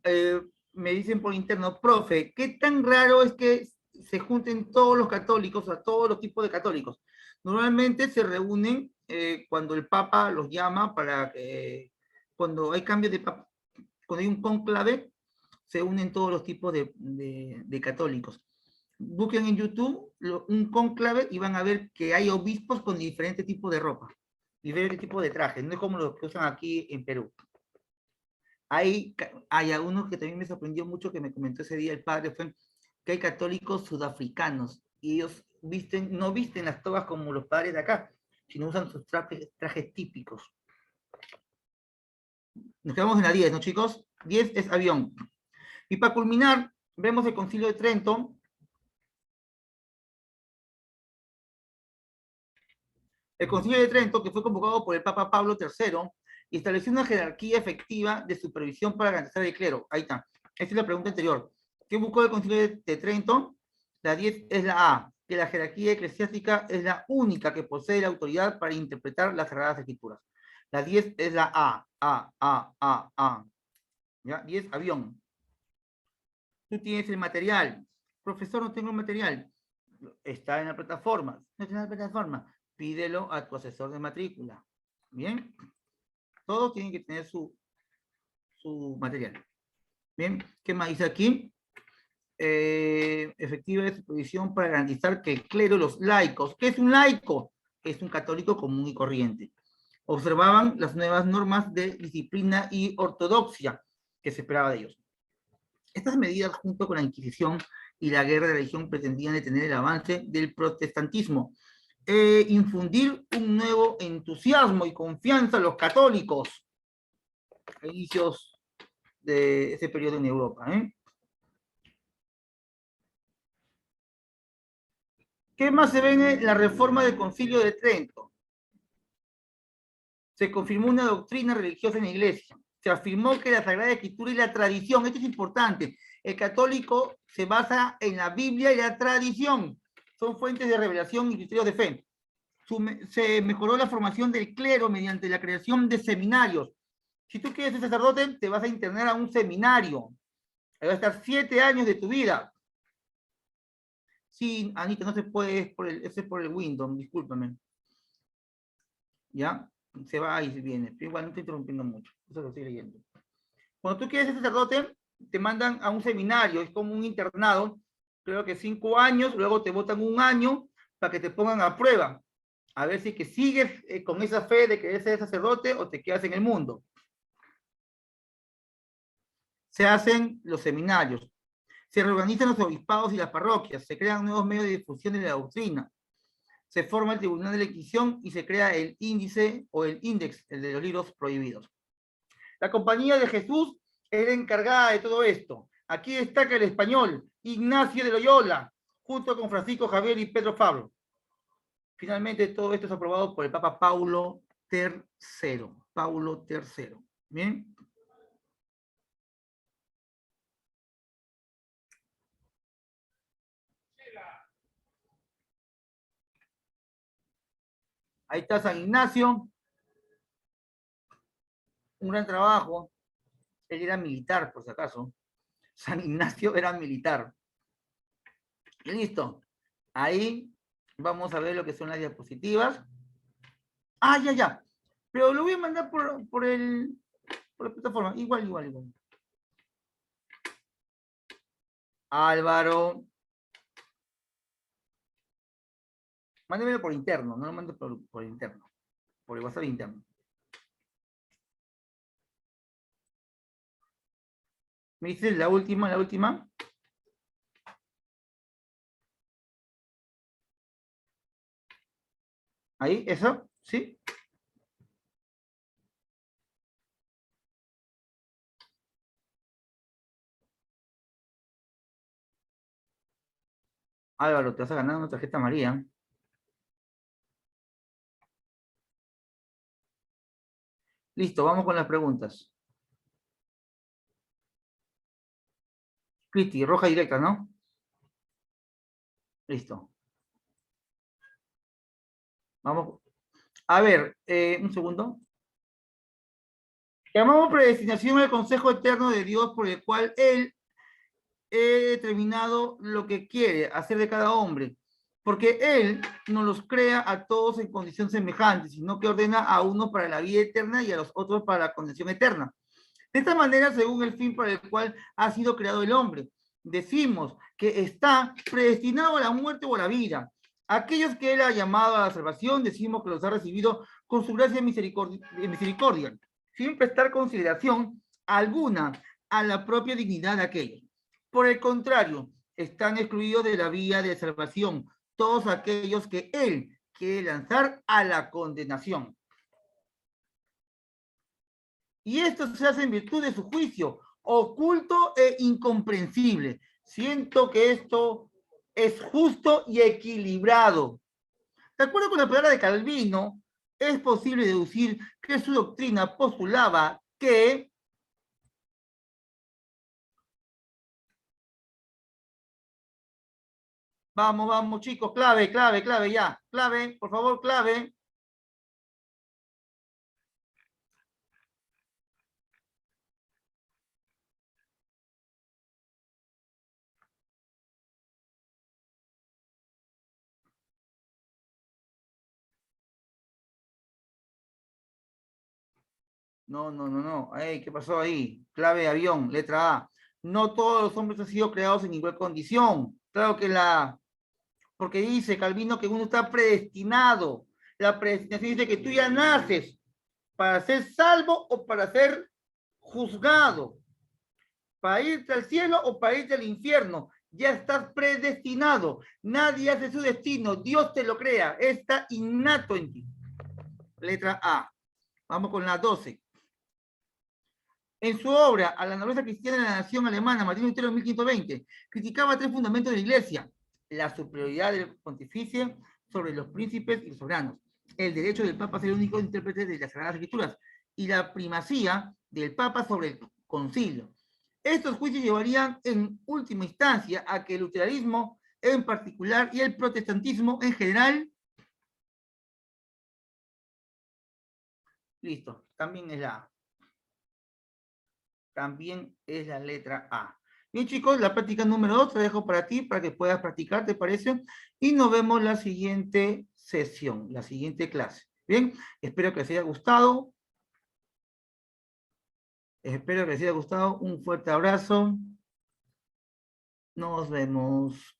me dicen por interno, profe, ¿qué tan raro es que se junten todos los católicos, a todos los tipos de católicos? Normalmente se reúnen cuando el Papa los llama para, cuando hay cambios de Papa, cuando hay un conclave, se unen todos los tipos de católicos. Busquen en YouTube un conclave y van a ver que hay obispos con diferentes tipos de ropa, diferentes tipos de trajes, no es como los que usan aquí en Perú. Hay algunos que también me sorprendió mucho, que me comentó ese día el padre, fue que hay católicos sudafricanos y ellos no visten las togas como los padres de acá, sino usan sus trajes típicos. Nos quedamos en la 10, ¿no, chicos? 10 es avión. Y para culminar, vemos el Concilio de Trento. El Concilio de Trento, que fue convocado por el Papa Pablo III, y estableció una jerarquía efectiva de supervisión para garantizar el clero. Ahí está. Esta es la pregunta anterior. ¿Qué buscó el Concilio de Trento? La 10 es la A, que la jerarquía eclesiástica es la única que posee la autoridad para interpretar las Sagradas Escrituras. La 10 es la A. ¿Ya? 10, avión. Tú tienes el material. Profesor, no tengo el material. Está en la plataforma. No está en la plataforma. Pídelo a tu asesor de matrícula. ¿Bien? Todos tienen que tener su material. Bien, ¿qué más dice aquí? Efectiva de supervisión para garantizar que el clero, los laicos, ¿qué es un laico? Es un católico común y corriente. Observaban las nuevas normas de disciplina y ortodoxia que se esperaba de ellos. Estas medidas, junto con la Inquisición y la guerra de religión, pretendían detener el avance del protestantismo, infundir un nuevo entusiasmo y confianza a los católicos a inicios de ese periodo en Europa. ¿Qué más se ve en la reforma del Concilio de Trento? Se confirmó una doctrina religiosa en la Iglesia. Se afirmó que la Sagrada Escritura y la tradición, esto es importante, el católico se basa en la Biblia y la tradición, son fuentes de revelación y criterios de fe. Se mejoró la formación del clero mediante la creación de seminarios. Si tú quieres ser sacerdote, te vas a internar a un seminario. Ahí va a estar 7 años de tu vida. Sí, Anita, no se puede, ese es por el Windows, discúlpame. ¿Ya? Se va y se viene. Pero igual no estoy interrumpiendo mucho. Eso lo estoy leyendo. Cuando tú quieres ser sacerdote, te mandan a un seminario, es como un internado, creo que 5 años, luego te votan 1 año para que te pongan a prueba, a ver si que sigues con esa fe de que eres sacerdote o te quedas en el mundo. Se hacen los seminarios, se reorganizan los obispados y las parroquias, se crean nuevos medios de difusión de la doctrina, se forma el Tribunal de la Inquisición y se crea el índice o el índex, el de los libros prohibidos. La Compañía de Jesús era encargada de todo esto. Aquí destaca el español, Ignacio de Loyola, junto con Francisco Javier y Pedro Pablo. Finalmente, todo esto es aprobado por el Papa Paulo III. Paulo III. ¿Bien? Ahí está San Ignacio. Un gran trabajo. Él era militar, por si acaso. San Ignacio era militar. Y listo. Ahí vamos a ver lo que son las diapositivas. Ah, ya. Pero lo voy a mandar por la plataforma. Igual. Álvaro. Mándemelo por interno, no lo mando por interno. Por el WhatsApp interno. Me dice la última. Ahí, eso, ¿sí? Álvaro, te vas a ganar una tarjeta María. Listo, vamos con las preguntas. Cristi, roja directa, ¿no? Listo. Vamos. A ver, un segundo. Llamamos predestinación al consejo eterno de Dios por el cual Él ha determinado lo que quiere hacer de cada hombre. Porque Él no los crea a todos en condición semejante, sino que ordena a unos para la vida eterna y a los otros para la condición eterna. De esta manera, según el fin para el cual ha sido creado el hombre, decimos que está predestinado a la muerte o a la vida. Aquellos que Él ha llamado a la salvación, decimos que los ha recibido con su gracia y misericordia, sin prestar consideración alguna a la propia dignidad de aquellos. Por el contrario, están excluidos de la vía de salvación todos aquellos que Él quiere lanzar a la condenación. Y esto se hace en virtud de su juicio, oculto e incomprensible, Siento que esto es justo y equilibrado. De acuerdo con la palabra de Calvino, es posible deducir que su doctrina postulaba que vamos, vamos, chicos, clave, clave, clave, ya. Clave, por favor, clave. No, no, no, no. Ey, ¿qué pasó ahí? Clave avión, letra A. No todos los hombres han sido creados en igual condición. Claro que porque dice Calvino que uno está predestinado. La predestinación dice que tú ya naces para ser salvo o para ser juzgado, para irte al cielo o para irte al infierno. Ya estás predestinado. Nadie hace su destino. Dios te lo crea. Está innato en ti. Letra A. Vamos con la 12. En su obra A la nobleza cristiana de la nación alemana, Martín Lutero en 1520, criticaba tres fundamentos de la Iglesia: la superioridad del pontífice sobre los príncipes y los soberanos, el derecho del Papa a ser el único intérprete de las Sagradas Escrituras y la primacía del Papa sobre el concilio. Estos juicios llevarían en última instancia a que el luteranismo en particular y el protestantismo en general, listo, también es la letra A. Bien, chicos, la práctica número 2 te dejo para ti, para que puedas practicar, ¿te parece? Y nos vemos la siguiente sesión, la siguiente clase. Bien, espero que les haya gustado. Espero que les haya gustado. Un fuerte abrazo. Nos vemos.